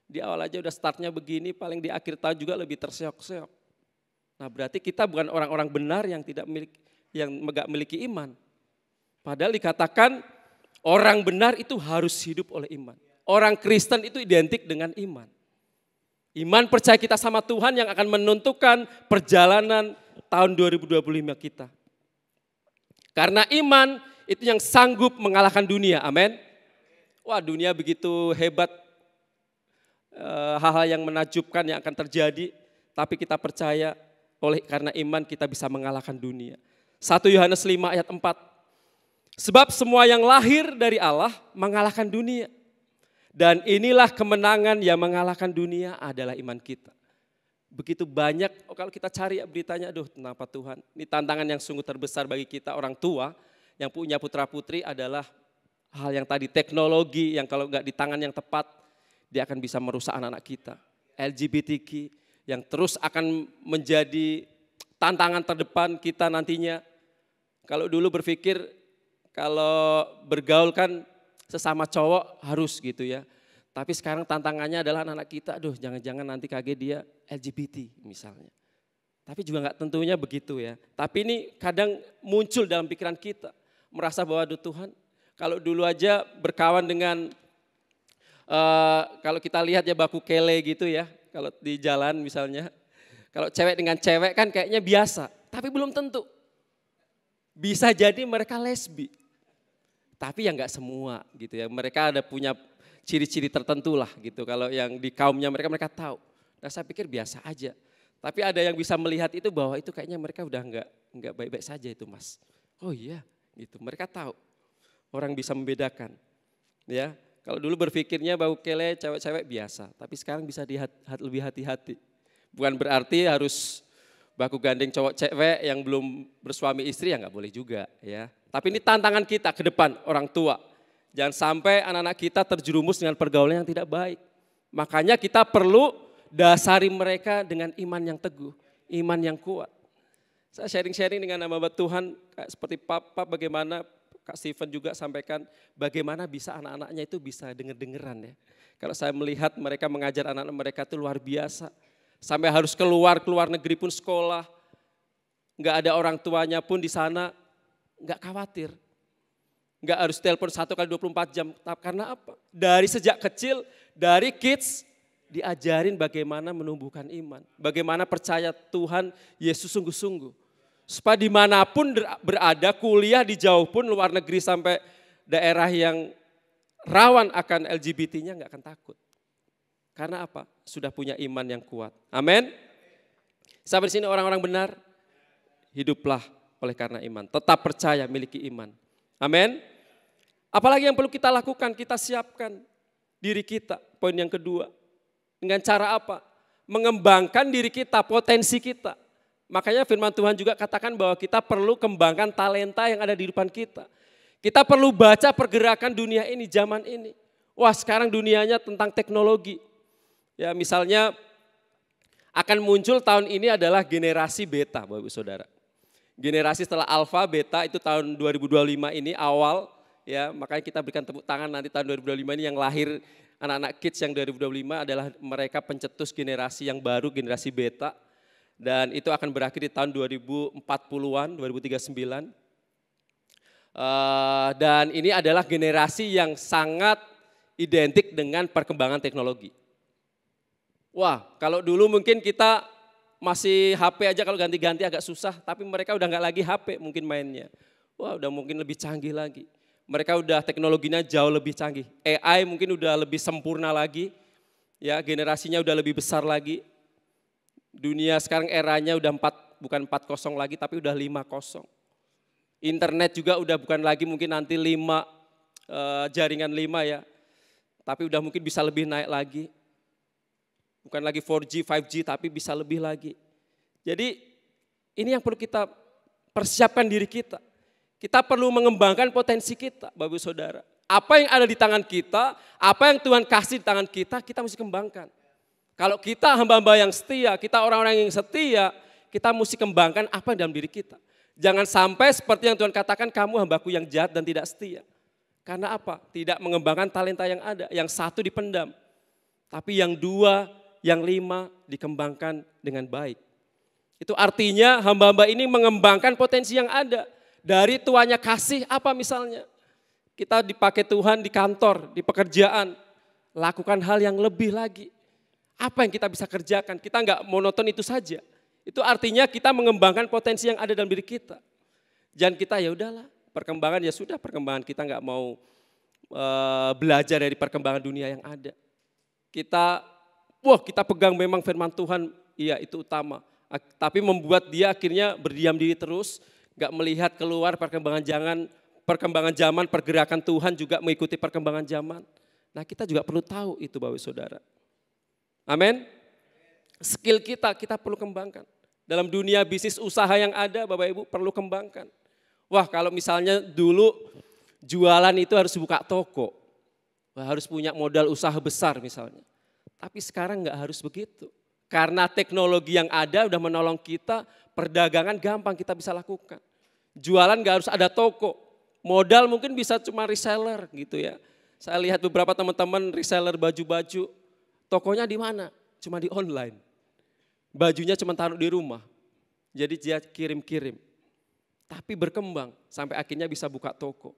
di awal aja udah startnya begini, paling di akhir tahun juga lebih terseok-seok. Nah berarti kita bukan orang-orang benar yang nggak memiliki iman. Padahal dikatakan orang benar itu harus hidup oleh iman. Orang Kristen itu identik dengan iman. Iman percaya kita sama Tuhan yang akan menentukan perjalanan tahun 2025 kita. Karena iman itu yang sanggup mengalahkan dunia, amin. Wah dunia begitu hebat, hal-hal yang menakjubkan yang akan terjadi. Tapi kita percaya karena iman kita bisa mengalahkan dunia. 1 Yohanes 5 ayat 4. Sebab semua yang lahir dari Allah mengalahkan dunia. Dan inilah kemenangan yang mengalahkan dunia adalah iman kita. Begitu banyak, kalau kita cari beritanya, kenapa Tuhan? Ini tantangan yang sungguh terbesar bagi kita orang tua yang punya putra putri adalah hal yang tadi teknologi yang kalau nggak di tangan yang tepat, dia akan bisa merusak anak-anak kita. LGBTQ yang terus akan menjadi tantangan terdepan kita nantinya. Kalau dulu berpikir kalau bergaul kan sesama cowok harus gitu ya. Tapi sekarang tantangannya adalah anak-anak kita, jangan-jangan nanti kaget dia LGBT misalnya. Tapi juga nggak tentunya begitu ya. Tapi ini kadang muncul dalam pikiran kita. Merasa bahwa Tuhan, kalau dulu aja berkawan dengan, kalau kita lihat ya baku kele gitu ya. Kalau di jalan misalnya, kalau cewek dengan cewek kan kayaknya biasa. Tapi belum tentu. Bisa jadi mereka lesbi. Tapi ya nggak semua gitu ya. Mereka ada punya ciri-ciri tertentu lah gitu. Kalau yang di kaumnya mereka tahu. Nah saya pikir biasa aja. Tapi ada yang bisa melihat itu bahwa itu kayaknya mereka udah nggak baik-baik saja itu mas. Oh iya gitu. Mereka tahu. Orang bisa membedakan. Ya kalau dulu berpikirnya bau kele cewek-cewek biasa. Tapi sekarang bisa lebih hati-hati. Bukan berarti harus baku gandeng cowok cewek yang belum bersuami istri ya nggak boleh juga ya. Tapi ini tantangan kita ke depan orang tua. Jangan sampai anak-anak kita terjerumus dengan pergaulan yang tidak baik. Makanya kita perlu dasari mereka dengan iman yang teguh, iman yang kuat. Saya sharing-sharing dengan nama Tuhan, seperti Papa bagaimana, Kak Steven juga sampaikan, bagaimana bisa anak-anaknya itu bisa denger-dengeran ya. Kalau saya melihat mereka mengajar anak-anak mereka itu luar biasa. Sampai harus keluar negeri pun sekolah. Enggak ada orang tuanya pun di sana, enggak khawatir. Enggak harus telepon 1 kali 24 jam. Karena apa? Dari sejak kecil, dari kids, diajarin bagaimana menumbuhkan iman. Bagaimana percaya Tuhan Yesus sungguh-sungguh. Supaya dimanapun berada, kuliah di jauh pun, luar negeri sampai daerah yang rawan akan LGBT-nya enggak akan takut. Karena apa? Sudah punya iman yang kuat. Amin. Sampai di sini orang-orang benar, hiduplah oleh karena iman. Tetap percaya, miliki iman. Amin. Apalagi yang perlu kita lakukan, kita siapkan diri kita. Poin yang kedua. Dengan cara apa? Mengembangkan diri kita, potensi kita. Makanya firman Tuhan juga katakan bahwa kita perlu kembangkan talenta yang ada di depan kita. Kita perlu baca pergerakan dunia ini, zaman ini. Wah, sekarang dunianya tentang teknologi. Ya, misalnya akan muncul tahun ini adalah generasi beta, Bapak Ibu Saudara. Generasi setelah alfa, beta itu tahun 2025 ini awal, ya, makanya kita berikan tepuk tangan nanti tahun 2025 ini yang lahir anak-anak kids yang 2025 adalah mereka pencetus generasi yang baru, generasi beta. Dan itu akan berakhir di tahun 2040-an, 2039. Dan ini adalah generasi yang sangat identik dengan perkembangan teknologi. Wah, kalau dulu mungkin kita masih HP aja kalau ganti-ganti agak susah, tapi mereka udah nggak lagi HP mungkin mainnya. Wah, udah mungkin lebih canggih lagi. Mereka udah teknologinya jauh lebih canggih. AI mungkin udah lebih sempurna lagi. Ya, generasinya udah lebih besar lagi. Dunia sekarang eranya udah bukan 4.0 lagi tapi udah 5.0. Internet juga udah bukan lagi mungkin nanti 5 jaringan 5 ya. Tapi udah mungkin bisa lebih naik lagi. Bukan lagi 4G, 5G tapi bisa lebih lagi. Jadi ini yang perlu kita persiapkan diri kita. Kita perlu mengembangkan potensi kita, Bapak Ibu Saudara. Apa yang ada di tangan kita, apa yang Tuhan kasih di tangan kita, kita mesti kembangkan. Kalau kita hamba-hamba yang setia, kita orang-orang yang setia, kita mesti kembangkan apa yang dalam diri kita. Jangan sampai seperti yang Tuhan katakan, kamu hambaku yang jahat dan tidak setia. Karena apa? Tidak mengembangkan talenta yang ada, yang satu dipendam. Tapi yang 2, yang 5 dikembangkan dengan baik. Itu artinya hamba-hamba ini mengembangkan potensi yang ada. Dari tuanya kasih apa misalnya? Kita dipakai Tuhan di kantor, di pekerjaan. Lakukan hal yang lebih lagi. Apa yang kita bisa kerjakan? Kita enggak monoton itu saja. Itu artinya kita mengembangkan potensi yang ada dalam diri kita. Jangan kita ya udahlah, perkembangan ya sudah, perkembangan kita enggak mau belajar dari perkembangan dunia yang ada. Kita pegang memang firman Tuhan, iya itu utama. Tapi membuat dia akhirnya berdiam diri terus, enggak melihat keluar perkembangan zaman, pergerakan Tuhan juga mengikuti perkembangan zaman. Nah, kita juga perlu tahu itu Bapak Saudara. Amin. Skill kita perlu kembangkan. Dalam dunia bisnis usaha yang ada Bapak Ibu perlu kembangkan. Wah, kalau misalnya dulu jualan itu harus buka toko. Wah, harus punya modal usaha besar misalnya. Tapi sekarang enggak harus begitu. Karena teknologi yang ada udah menolong kita, perdagangan gampang kita bisa lakukan. Jualan enggak harus ada toko. Modal mungkin bisa cuma reseller gitu ya. Saya lihat beberapa teman-teman reseller baju-baju. Tokonya di mana? Cuma di online. Bajunya cuma taruh di rumah. Jadi dia kirim-kirim. Tapi berkembang sampai akhirnya bisa buka toko.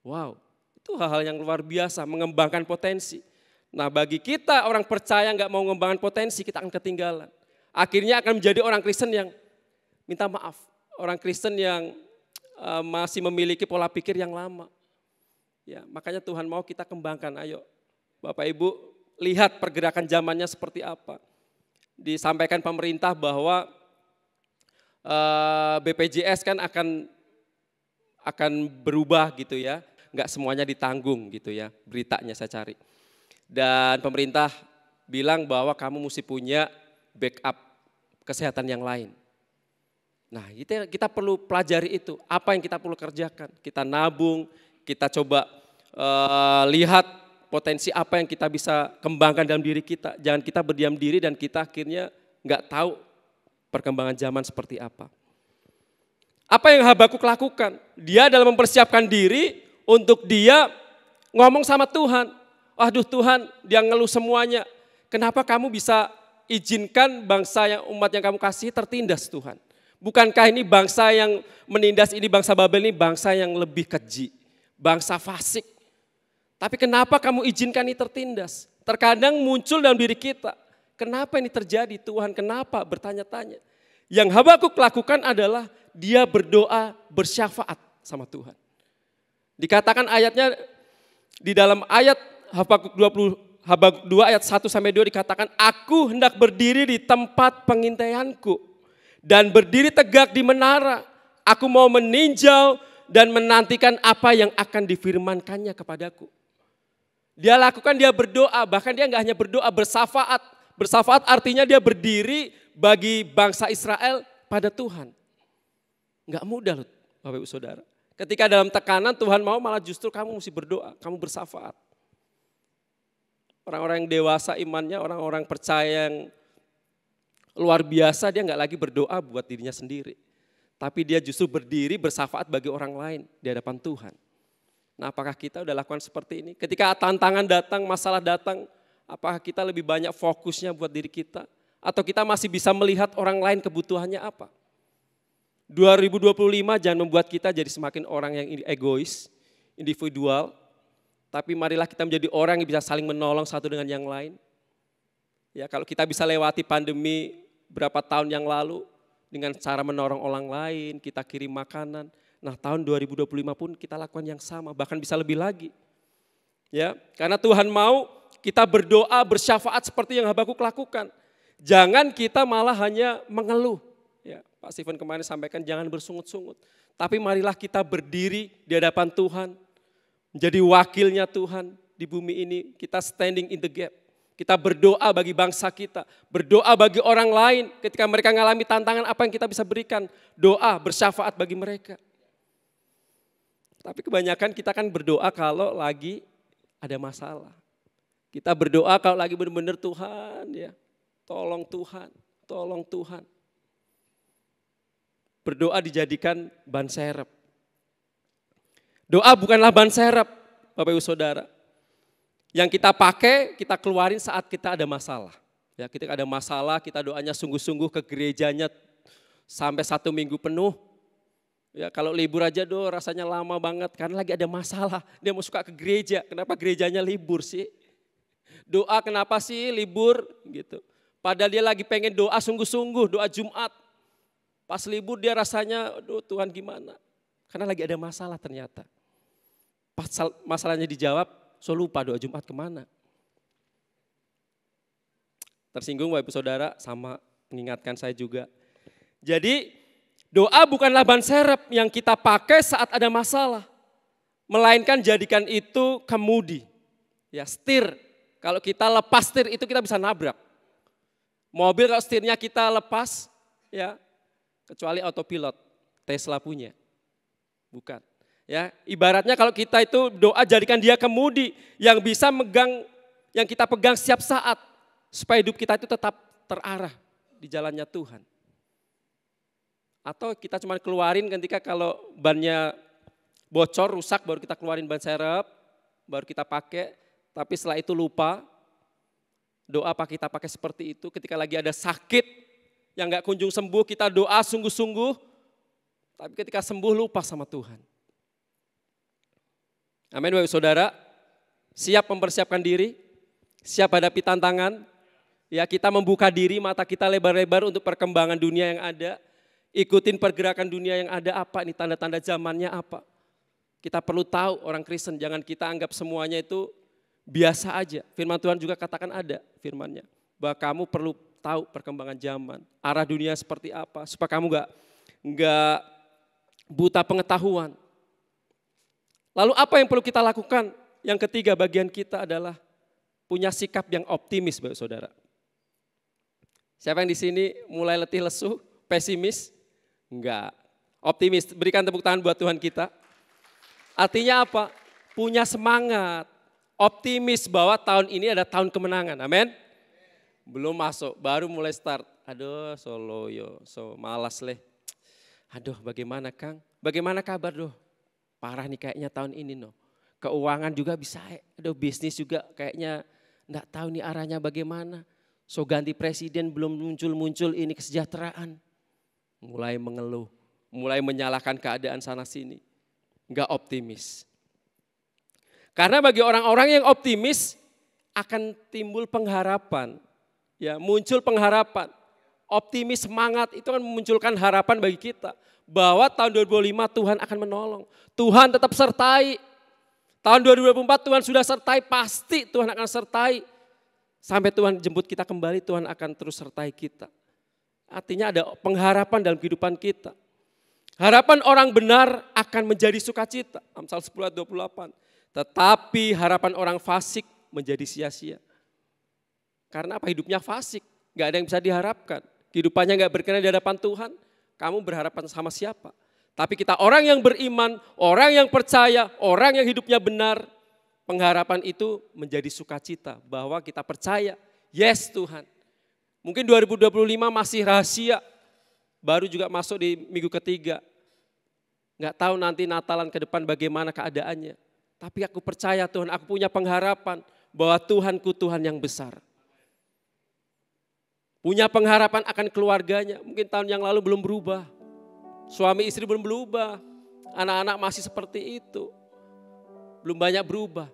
Wow, itu hal-hal yang luar biasa, mengembangkan potensi. Nah, bagi kita orang percaya nggak mau mengembangkan potensi, kita akan ketinggalan. Akhirnya akan menjadi orang Kristen yang minta maaf. Orang Kristen yang masih memiliki pola pikir yang lama. Ya, makanya Tuhan mau kita kembangkan. Ayo Bapak Ibu, lihat pergerakan zamannya seperti apa. Disampaikan pemerintah bahwa BPJS kan akan berubah gitu ya. Enggak semuanya ditanggung gitu ya, beritanya saya cari. Dan pemerintah bilang bahwa kamu mesti punya backup kesehatan yang lain. Nah, kita perlu pelajari itu, apa yang kita perlu kerjakan. Kita nabung, kita coba lihat potensi apa yang kita bisa kembangkan dalam diri kita. Jangan kita berdiam diri dan kita akhirnya nggak tahu perkembangan zaman seperti apa. Apa yang Habakuk lakukan? Dia dalam mempersiapkan diri untuk dia ngomong sama Tuhan. Waduh Tuhan, dia ngeluh semuanya. Kenapa kamu bisa izinkan bangsa yang umat yang kamu kasih tertindas Tuhan? Bukankah ini bangsa yang menindas ini, bangsa Babel ini bangsa yang lebih keji, bangsa fasik. Tapi kenapa kamu izinkan ini tertindas? Terkadang muncul dalam diri kita, kenapa ini terjadi Tuhan, kenapa bertanya-tanya. Yang Habakuk lakukan adalah dia berdoa bersyafaat sama Tuhan. Dikatakan ayatnya di dalam ayat Habakuk 2 ayat 1 sampai 2 dikatakan, aku hendak berdiri di tempat pengintaianku dan berdiri tegak di menara. Aku mau meninjau dan menantikan apa yang akan difirmankannya kepadaku. Dia lakukan, dia berdoa, bahkan dia nggak hanya berdoa, bersafaat. Bersafaat artinya dia berdiri bagi bangsa Israel pada Tuhan. Nggak mudah loh Bapak Ibu Saudara. Ketika dalam tekanan Tuhan mau, malah justru kamu mesti berdoa, kamu bersafaat. Orang-orang yang dewasa imannya, orang-orang percaya yang luar biasa, dia nggak lagi berdoa buat dirinya sendiri. Tapi dia justru berdiri bersafaat bagi orang lain di hadapan Tuhan. Nah, apakah kita udah lakukan seperti ini? Ketika tantangan datang, masalah datang, apakah kita lebih banyak fokusnya buat diri kita? Atau kita masih bisa melihat orang lain kebutuhannya apa? 2025 jangan membuat kita jadi semakin orang yang egois, individual. Tapi marilah kita menjadi orang yang bisa saling menolong satu dengan yang lain. Ya, kalau kita bisa lewati pandemi berapa tahun yang lalu dengan cara menolong orang lain, kita kirim makanan. Nah, tahun 2025 pun kita lakukan yang sama, bahkan bisa lebih lagi. Ya, karena Tuhan mau kita berdoa, bersyafaat seperti yang Habakuk lakukan. Jangan kita malah hanya mengeluh. Ya, Pak Steven kemarin sampaikan jangan bersungut-sungut. Tapi marilah kita berdiri di hadapan Tuhan. Menjadi wakilnya Tuhan di bumi ini, kita standing in the gap. Kita berdoa bagi bangsa kita, berdoa bagi orang lain ketika mereka mengalami tantangan, apa yang kita bisa berikan. Doa, bersyafaat bagi mereka. Tapi kebanyakan kita kan berdoa kalau lagi ada masalah. Kita berdoa kalau lagi benar-benar Tuhan ya, tolong Tuhan, tolong Tuhan. Berdoa dijadikan ban serep. Doa bukanlah ban serep, Bapak Ibu Saudara. Yang kita pakai, kita keluarin saat kita ada masalah. Ya, ketika ada masalah, kita doanya sungguh-sungguh ke gerejanya sampai 1 minggu penuh. Ya, kalau libur aja rasanya lama banget karena lagi ada masalah. Dia mau suka ke gereja, kenapa gerejanya libur sih? Doa kenapa sih libur gitu. Padahal dia lagi pengen doa sungguh-sungguh, doa Jumat. Pas libur dia rasanya, aduh Tuhan gimana? Karena lagi ada masalah ternyata. Pas masalahnya dijawab, so lupa doa Jumat kemana. Tersinggung Bapak Ibu Saudara, sama mengingatkan saya juga. Jadi doa bukanlah ban serep yang kita pakai saat ada masalah. Melainkan jadikan itu kemudi. Ya, setir. Kalau kita lepas setir itu kita bisa nabrak. Mobil kalau setirnya kita lepas, ya kecuali autopilot, Tesla punya. Bukan. Ya, ibaratnya kalau kita itu doa jadikan dia kemudi yang bisa megang, yang kita pegang setiap saat supaya hidup kita itu tetap terarah di jalannya Tuhan. Atau kita cuma keluarin ketika kalau bannya bocor, rusak baru kita keluarin ban serep, baru kita pakai, tapi setelah itu lupa. Doa apa kita pakai seperti itu ketika lagi ada sakit yang gak kunjung sembuh, kita doa sungguh-sungguh, tapi ketika sembuh lupa sama Tuhan. Amin Bapak Saudara, siap mempersiapkan diri, siap hadapi tantangan. Ya, kita membuka diri, mata kita lebar-lebar untuk perkembangan dunia yang ada. Ikutin pergerakan dunia yang ada apa, ini tanda-tanda zamannya apa. Kita perlu tahu orang Kristen, jangan kita anggap semuanya itu biasa aja. Firman Tuhan juga katakan ada firman-Nya. Bahwa kamu perlu tahu perkembangan zaman, arah dunia seperti apa, supaya kamu enggak buta pengetahuan. Lalu apa yang perlu kita lakukan? Yang ketiga bagian kita adalah punya sikap yang optimis, Bapak Saudara. Siapa yang di sini mulai letih lesu, pesimis? Enggak. Optimis, berikan tepuk tangan buat Tuhan kita. Artinya apa? Punya semangat, Optimis bahwa tahun ini ada tahun kemenangan, amin. Belum masuk, baru mulai start. Aduh Solo yo, malas leh. Aduh bagaimana Kang, bagaimana kabar doh? Parah nih kayaknya tahun ini no. Keuangan juga bisa, aduh bisnis juga kayaknya enggak tahu nih arahnya bagaimana. So ganti presiden belum muncul-muncul ini kesejahteraan. Mulai mengeluh, mulai menyalahkan keadaan sana sini. Enggak optimis. Karena bagi orang-orang yang optimis akan timbul pengharapan. Ya, muncul pengharapan. Optimis, semangat itu akan memunculkan harapan bagi kita. Bahwa tahun 2025 Tuhan akan menolong. Tuhan tetap sertai. Tahun 2024 Tuhan sudah sertai, pasti Tuhan akan sertai. Sampai Tuhan jemput kita kembali, Tuhan akan terus sertai kita. Artinya ada pengharapan dalam kehidupan kita. Harapan orang benar akan menjadi sukacita. Amsal 10 ayat 28. Tetapi harapan orang fasik menjadi sia-sia. Karena apa? Hidupnya fasik, gak ada yang bisa diharapkan. Kehidupannya gak berkenan di hadapan Tuhan, kamu berharapan sama siapa? Tapi kita orang yang beriman, orang yang percaya, orang yang hidupnya benar, pengharapan itu menjadi sukacita. Bahwa kita percaya, yes Tuhan. Mungkin 2025 masih rahasia, baru juga masuk di minggu ketiga. Gak tahu nanti Natalan ke depan bagaimana keadaannya. Tapi aku percaya Tuhan, aku punya pengharapan bahwa Tuhanku Tuhan yang besar. Punya pengharapan akan keluarganya, mungkin tahun yang lalu belum berubah. Suami istri belum berubah, anak-anak masih seperti itu. Belum banyak berubah,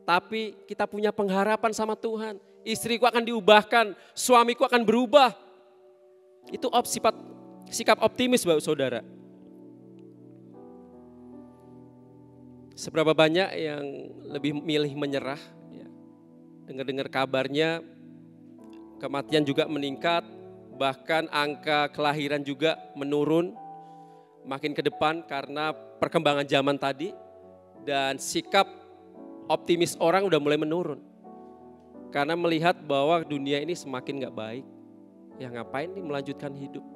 tapi kita punya pengharapan sama Tuhan. Istriku akan diubahkan, suamiku akan berubah. Itu sikap optimis Bapak Saudara. Seberapa banyak yang lebih milih menyerah, ya. Dengar-dengar kabarnya kematian juga meningkat, bahkan angka kelahiran juga menurun makin ke depan karena perkembangan zaman tadi dan sikap optimis orang udah mulai menurun. Karena melihat bahwa dunia ini semakin gak baik, ya ngapain nih melanjutkan hidup?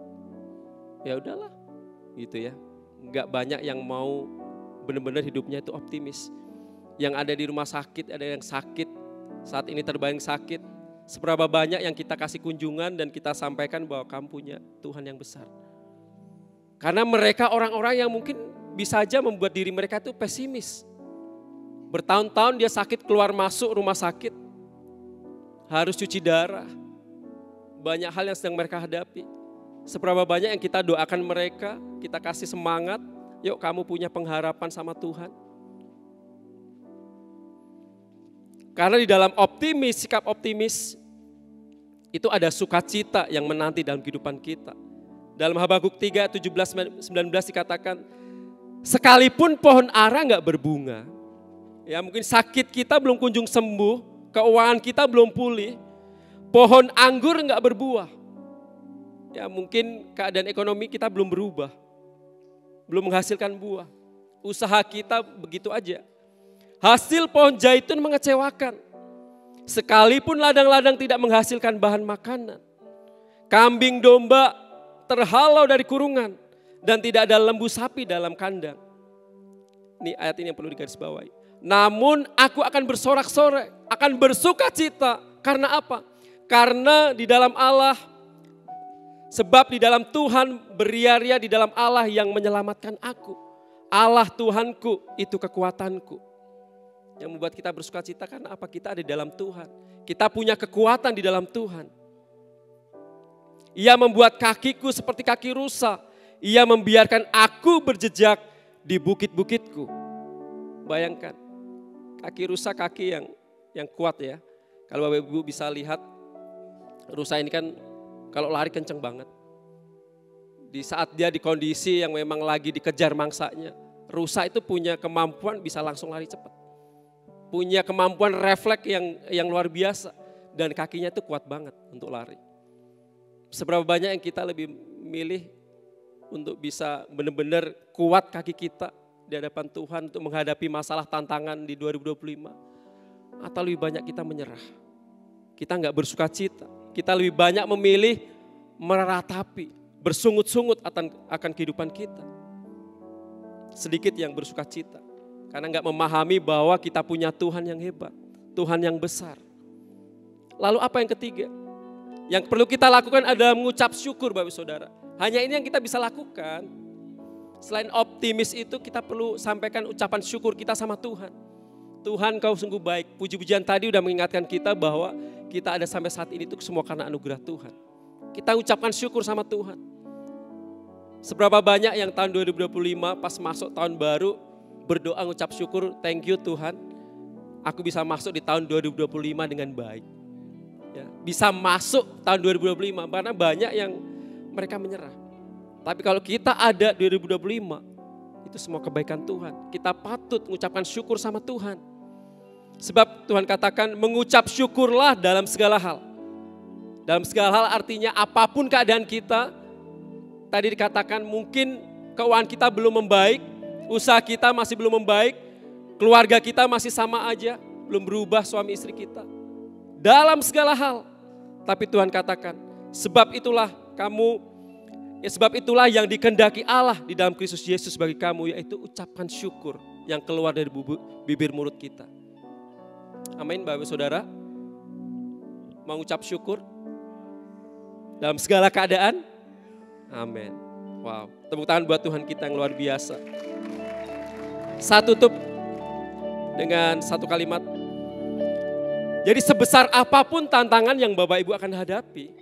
Ya udahlah, gitu ya. Gak banyak yang mau benar-benar hidupnya itu optimis. Yang ada di rumah sakit, ada yang sakit, saat ini terbayang sakit. Seberapa banyak yang kita kasih kunjungan dan kita sampaikan bahwa kamu punya Tuhan yang besar. Karena mereka orang-orang yang mungkin bisa aja membuat diri mereka itu pesimis. Bertahun-tahun dia sakit keluar masuk rumah sakit. Harus cuci darah. Banyak hal yang sedang mereka hadapi. Seberapa banyak yang kita doakan mereka, kita kasih semangat. Yuk kamu punya pengharapan sama Tuhan. Karena di dalam optimis, sikap optimis, itu ada sukacita yang menanti dalam kehidupan kita. Dalam Habakuk 3, 17, 19 dikatakan, sekalipun pohon ara gak berbunga, ya mungkin sakit kita belum kunjung sembuh, keuangan kita belum pulih, pohon anggur gak berbuah, ya mungkin keadaan ekonomi kita belum berubah, belum menghasilkan buah. Usaha kita begitu aja. Hasil pohon zaitun mengecewakan. Sekalipun ladang-ladang tidak menghasilkan bahan makanan. Kambing domba terhalau dari kurungan. Dan tidak ada lembu sapi dalam kandang. Ini ayat ini yang perlu digarisbawahi. Namun aku akan bersorak-sorai, akan bersuka cita. Karena apa? Karena di dalam Allah, sebab di dalam Tuhan beria-ria di dalam Allah yang menyelamatkan aku. Allah Tuhanku itu kekuatanku. Yang membuat kita bersuka cita karena apa? Kita ada di dalam Tuhan. Kita punya kekuatan di dalam Tuhan. Ia membuat kakiku seperti kaki rusa. Ia membiarkan aku berjejak di bukit-bukitku. Bayangkan, kaki rusa kaki yang kuat ya. Kalau Bapak Ibu bisa lihat, rusa ini kan kalau lari kenceng banget. Di saat dia di kondisi yang memang lagi dikejar mangsanya, rusa itu punya kemampuan bisa langsung lari cepat. Punya kemampuan refleks yang luar biasa. Dan kakinya itu kuat banget untuk lari. Seberapa banyak yang kita lebih milih untuk bisa benar-benar kuat kaki kita di hadapan Tuhan untuk menghadapi masalah tantangan di 2025. Atau lebih banyak kita menyerah. Kita enggak bersuka cita. Kita lebih banyak memilih meratapi, bersungut-sungut akan kehidupan kita. Sedikit yang bersuka cita. Karena enggak memahami bahwa kita punya Tuhan yang hebat. Tuhan yang besar. Lalu apa yang ketiga? Yang perlu kita lakukan adalah mengucap syukur Bapak Saudara. Hanya ini yang kita bisa lakukan. Selain optimis itu kita perlu sampaikan ucapan syukur kita sama Tuhan. Tuhan kau sungguh baik. Puji-pujian tadi udah mengingatkan kita bahwa kita ada sampai saat ini itu semua karena anugerah Tuhan. Kita ucapkan syukur sama Tuhan. Seberapa banyak yang tahun 2025 pas masuk tahun baru berdoa ngucap syukur, thank you Tuhan. Aku bisa masuk di tahun 2025 dengan baik. Ya, bisa masuk tahun 2025 karena banyak yang mereka menyerah. Tapi kalau kita ada 2025, itu semua kebaikan Tuhan. Kita patut mengucapkan syukur sama Tuhan. Sebab Tuhan katakan mengucap syukurlah dalam segala hal. Dalam segala hal artinya apapun keadaan kita, tadi dikatakan mungkin keuangan kita belum membaik, usaha kita masih belum membaik, keluarga kita masih sama aja, belum berubah suami istri kita. Dalam segala hal. Tapi Tuhan katakan, sebab itulah yang dikehendaki Allah di dalam Kristus Yesus bagi kamu, yaitu ucapkan syukur yang keluar dari bibir mulut kita. Amin Bapak Saudara. Mau ucap syukur dalam segala keadaan? Amin. Wow, tepuk tangan buat Tuhan kita yang luar biasa. Saya tutup dengan satu kalimat. Jadi sebesar apapun tantangan yang Bapak Ibu akan hadapi,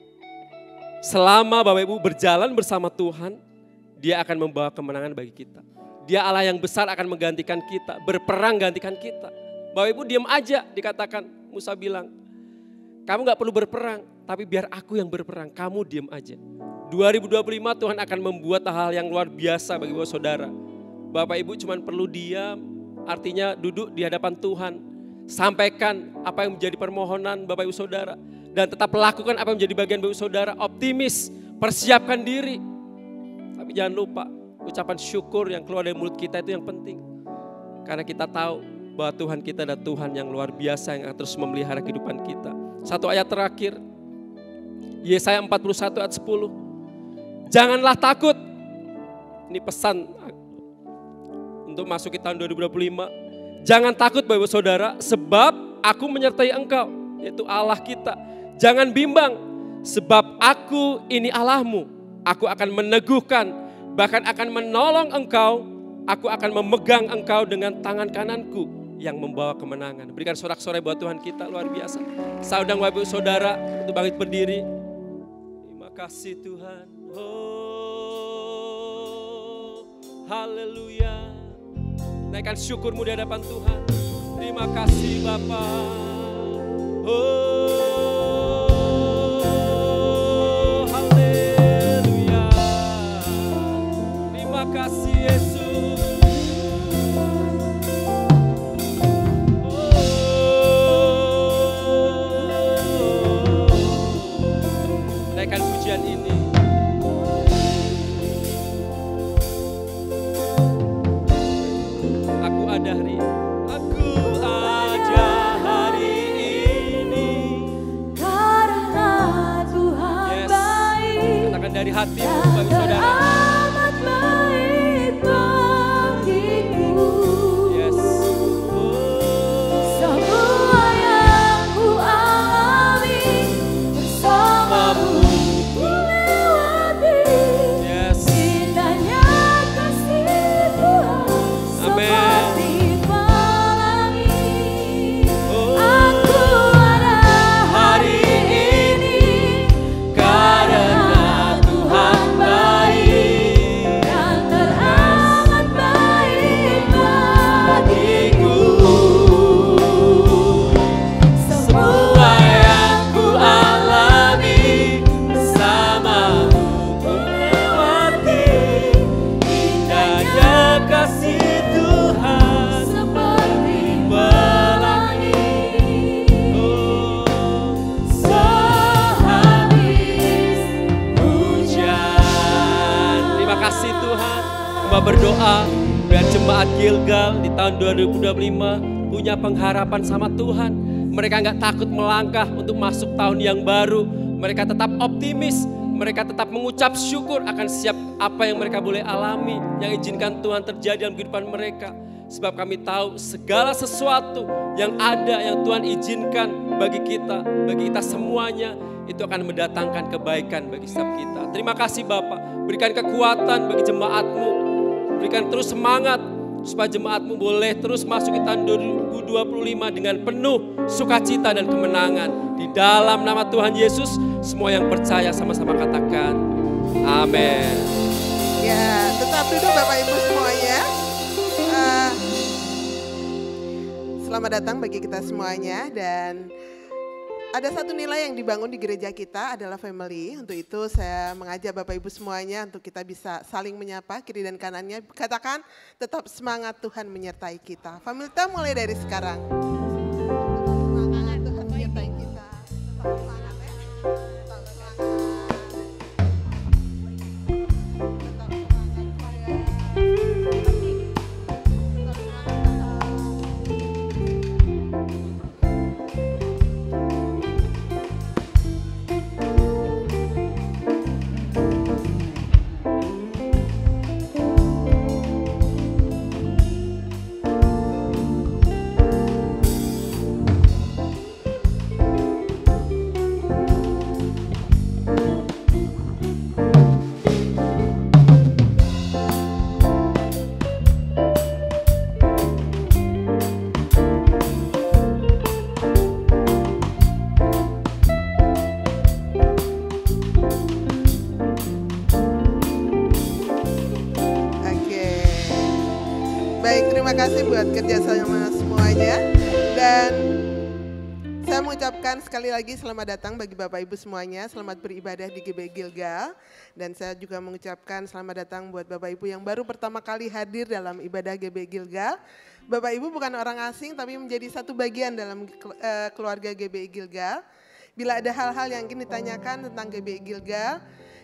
selama Bapak Ibu berjalan bersama Tuhan, Dia akan membawa kemenangan bagi kita. Dia Allah yang besar akan menggantikan kita, berperang gantikan kita. Bapak Ibu diam aja, dikatakan Musa bilang, kamu gak perlu berperang, tapi biar aku yang berperang, kamu diam aja. 2025 Tuhan akan membuat hal yang luar biasa bagi Bapak Saudara. Bapak Ibu cuma perlu diam, artinya duduk di hadapan Tuhan. Sampaikan apa yang menjadi permohonan Bapak Ibu Saudara. Dan tetap lakukan apa yang menjadi bagian Bapak Ibu Saudara. Optimis, persiapkan diri. Tapi jangan lupa, ucapan syukur yang keluar dari mulut kita itu yang penting. Karena kita tahu bahwa Tuhan kita adalah Tuhan yang luar biasa yang akan terus memelihara kehidupan kita. Satu ayat terakhir, Yesaya 41 ayat 10. Janganlah takut. Ini pesan untuk masuk ke tahun 2025. Jangan takut Bapak Ibu Saudara, sebab aku menyertai engkau, yaitu Allah kita. Jangan bimbang, sebab aku ini Allahmu. Aku akan meneguhkan, bahkan akan menolong engkau. Aku akan memegang engkau dengan tangan kananku yang membawa kemenangan. Berikan sorak-sorai buat Tuhan kita, luar biasa. Saya undang Bapak Ibu Saudara untuk bangkit berdiri. Terima kasih Tuhan. Oh, haleluya. Naikkan syukurmu di hadapan Tuhan. Terima kasih Bapa. Oh, haleluya. Terima kasih Yesus. Naikkan pujian ini. Aku ada hari ini karena Tuhan baik. Katakan dari hatimu bagi saudara. Amat baik bagiku. Yes. Semua yang ku alami bersamamu ku lewati. Yes. Indahnya kasih Tuhan seperti pelangi. Aku ada hari ini karena Tuhan baik dan teramat baik bagiku. Semua yang ku alami bersamamu ku lewati. Indahnya kasih Tuhan seperti pelangi. Sehabis hujan. Terima kasih Tuhan. Hamba berdoa biar jemaat Gilgal di tahun 2025 punya pengharapan sama Tuhan. Mereka nggak takut melangkah untuk masuk tahun yang baru. Mereka tetap optimis. Mereka tetap mengucap syukur akan siap apa yang mereka boleh alami. Yang izinkan Tuhan terjadi dalam kehidupan mereka. Sebab kami tahu segala sesuatu yang ada, yang Tuhan izinkan bagi kita semuanya, itu akan mendatangkan kebaikan bagi setiap kita. Terima kasih Bapak, berikan kekuatan bagi jemaat-Mu, berikan terus semangat supaya jemaat-Mu boleh terus masuk di tahun 2025 dengan penuh sukacita dan kemenangan. Di dalam nama Tuhan Yesus, semua yang percaya sama-sama katakan, amin. Ya, tetap duduk Bapak Ibu semuanya. Selamat datang bagi kita semuanya, dan ada satu nilai yang dibangun di gereja kita adalah family. Untuk itu saya mengajak Bapak Ibu semuanya untuk kita bisa saling menyapa kiri dan kanannya. Katakan tetap semangat, Tuhan menyertai kita. Family kita mulai dari sekarang. Semangat, Tuhan menyertai kita. Tetap semangat ya. Tetap semangat. Tetap semangat saya. Terima kasih buat kerjasama semuanya, dan saya mengucapkan sekali lagi selamat datang bagi Bapak Ibu semuanya, selamat beribadah di GBI Gilgal, dan saya juga mengucapkan selamat datang buat Bapak Ibu yang baru pertama kali hadir dalam ibadah GBI Gilgal. Bapak Ibu bukan orang asing tapi menjadi satu bagian dalam keluarga GBI Gilgal. Bila ada hal-hal yang ingin ditanyakan tentang GBI Gilgal,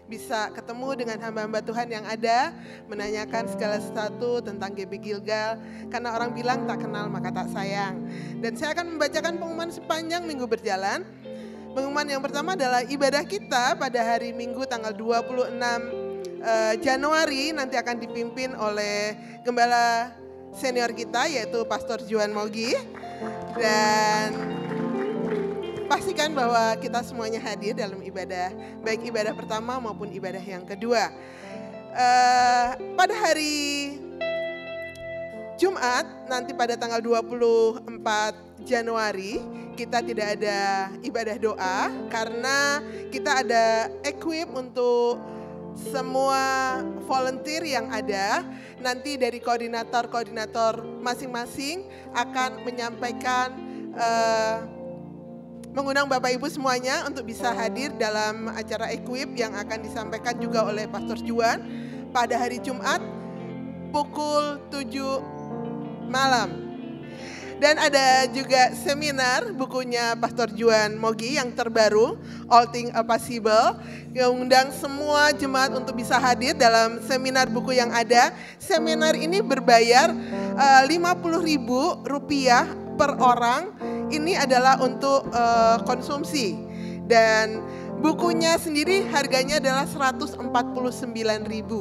bisa ketemu dengan hamba-hamba Tuhan yang ada, menanyakan segala sesuatu tentang GBI Gilgal, karena orang bilang tak kenal maka tak sayang. Dan saya akan membacakan pengumuman sepanjang minggu berjalan. Pengumuman yang pertama adalah ibadah kita pada hari Minggu tanggal 26 Januari nanti akan dipimpin oleh gembala senior kita yaitu Pastor Juan Mogi. Dan pastikan bahwa kita semuanya hadir dalam ibadah, baik ibadah pertama maupun ibadah yang kedua. Pada hari Jumat, nanti pada tanggal 24 Januari, kita tidak ada ibadah doa karena kita ada equip untuk semua volunteer yang ada. Nanti dari koordinator-koordinator masing-masing akan menyampaikan mengundang Bapak Ibu semuanya untuk bisa hadir dalam acara equip yang akan disampaikan juga oleh Pastor Juan pada hari Jumat pukul 7 malam. Dan ada juga seminar bukunya Pastor Juan Mogi yang terbaru, All Things Are Possible, yang mengundang semua jemaat untuk bisa hadir dalam seminar buku yang ada. Seminar ini berbayar Rp50.000 per orang. Ini adalah untuk konsumsi, dan bukunya sendiri harganya adalah Rp149.000.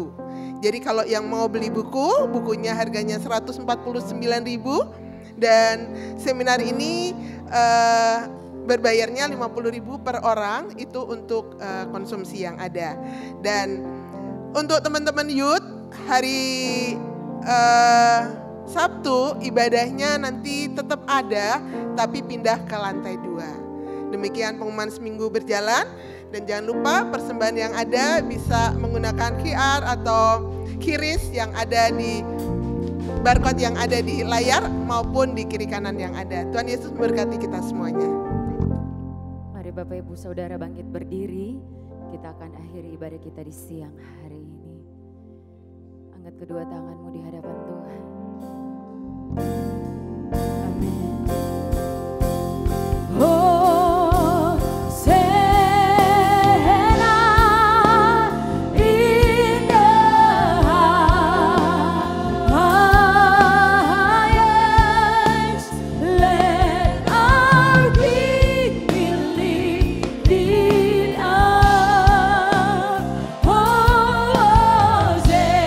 Jadi kalau yang mau beli buku, bukunya harganya Rp149.000, dan seminar ini berbayarnya Rp50.000 per orang, itu untuk konsumsi yang ada. Dan untuk teman-teman youth, hari Sabtu ibadahnya nanti tetap ada, tapi pindah ke lantai 2. Demikian pengumuman seminggu berjalan, dan jangan lupa persembahan yang ada bisa menggunakan QR atau QRIS yang ada di barcode yang ada di layar maupun di kiri kanan yang ada. Tuhan Yesus memberkati kita semuanya. Mari Bapak Ibu Saudara bangkit berdiri, kita akan akhiri ibadah kita di siang hari ini. Angkat kedua tanganmu di hadapan Tuhan. Amin. Oh, Sena in the highest, let our King be lifted up. Oh, Sena.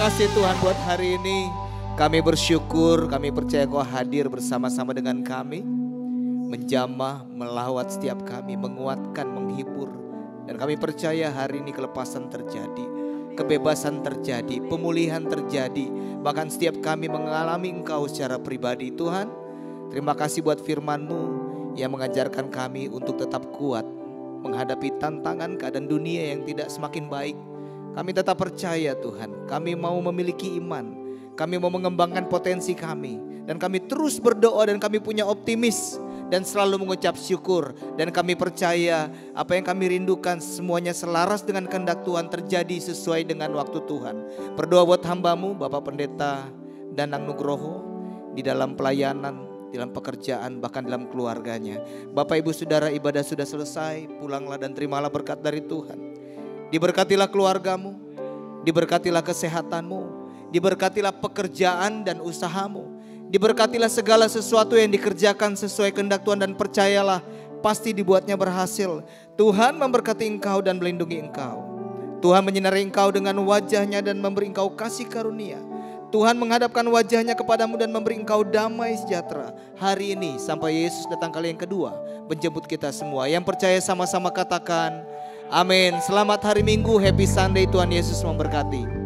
kasih Tuhan buat hari ini. Kami bersyukur, kami percaya Kau hadir bersama-sama dengan kami. Menjamah, melawat setiap kami, menguatkan, menghibur. Dan kami percaya hari ini kelepasan terjadi, kebebasan terjadi, pemulihan terjadi. Bahkan setiap kami mengalami Engkau secara pribadi. Tuhan, terima kasih buat firman-Mu yang mengajarkan kami untuk tetap kuat menghadapi tantangan keadaan dunia yang tidak semakin baik. Kami tetap percaya Tuhan, kami mau memiliki iman, kami mau mengembangkan potensi kami. Dan kami terus berdoa dan kami punya optimis dan selalu mengucap syukur. Dan kami percaya apa yang kami rindukan semuanya selaras dengan kehendak Tuhan terjadi sesuai dengan waktu Tuhan. Berdoa buat hamba-Mu Bapak Pendeta Danang Nugroho di dalam pelayanan, dalam pekerjaan, bahkan dalam keluarganya. Bapak Ibu Saudara, ibadah sudah selesai, pulanglah dan terimalah berkat dari Tuhan. Diberkatilah keluargamu, diberkatilah kesehatanmu, diberkatilah pekerjaan dan usahamu, diberkatilah segala sesuatu yang dikerjakan sesuai kehendak Tuhan, dan percayalah pasti dibuatnya berhasil. Tuhan memberkati engkau dan melindungi engkau. Tuhan menyinari engkau dengan wajahnya dan memberi engkau kasih karunia. Tuhan menghadapkan wajahnya kepadamu dan memberi engkau damai sejahtera hari ini sampai Yesus datang kali yang kedua menjemput kita semua. Yang percaya sama-sama katakan amin. Selamat hari Minggu, happy Sunday, Tuhan Yesus memberkati.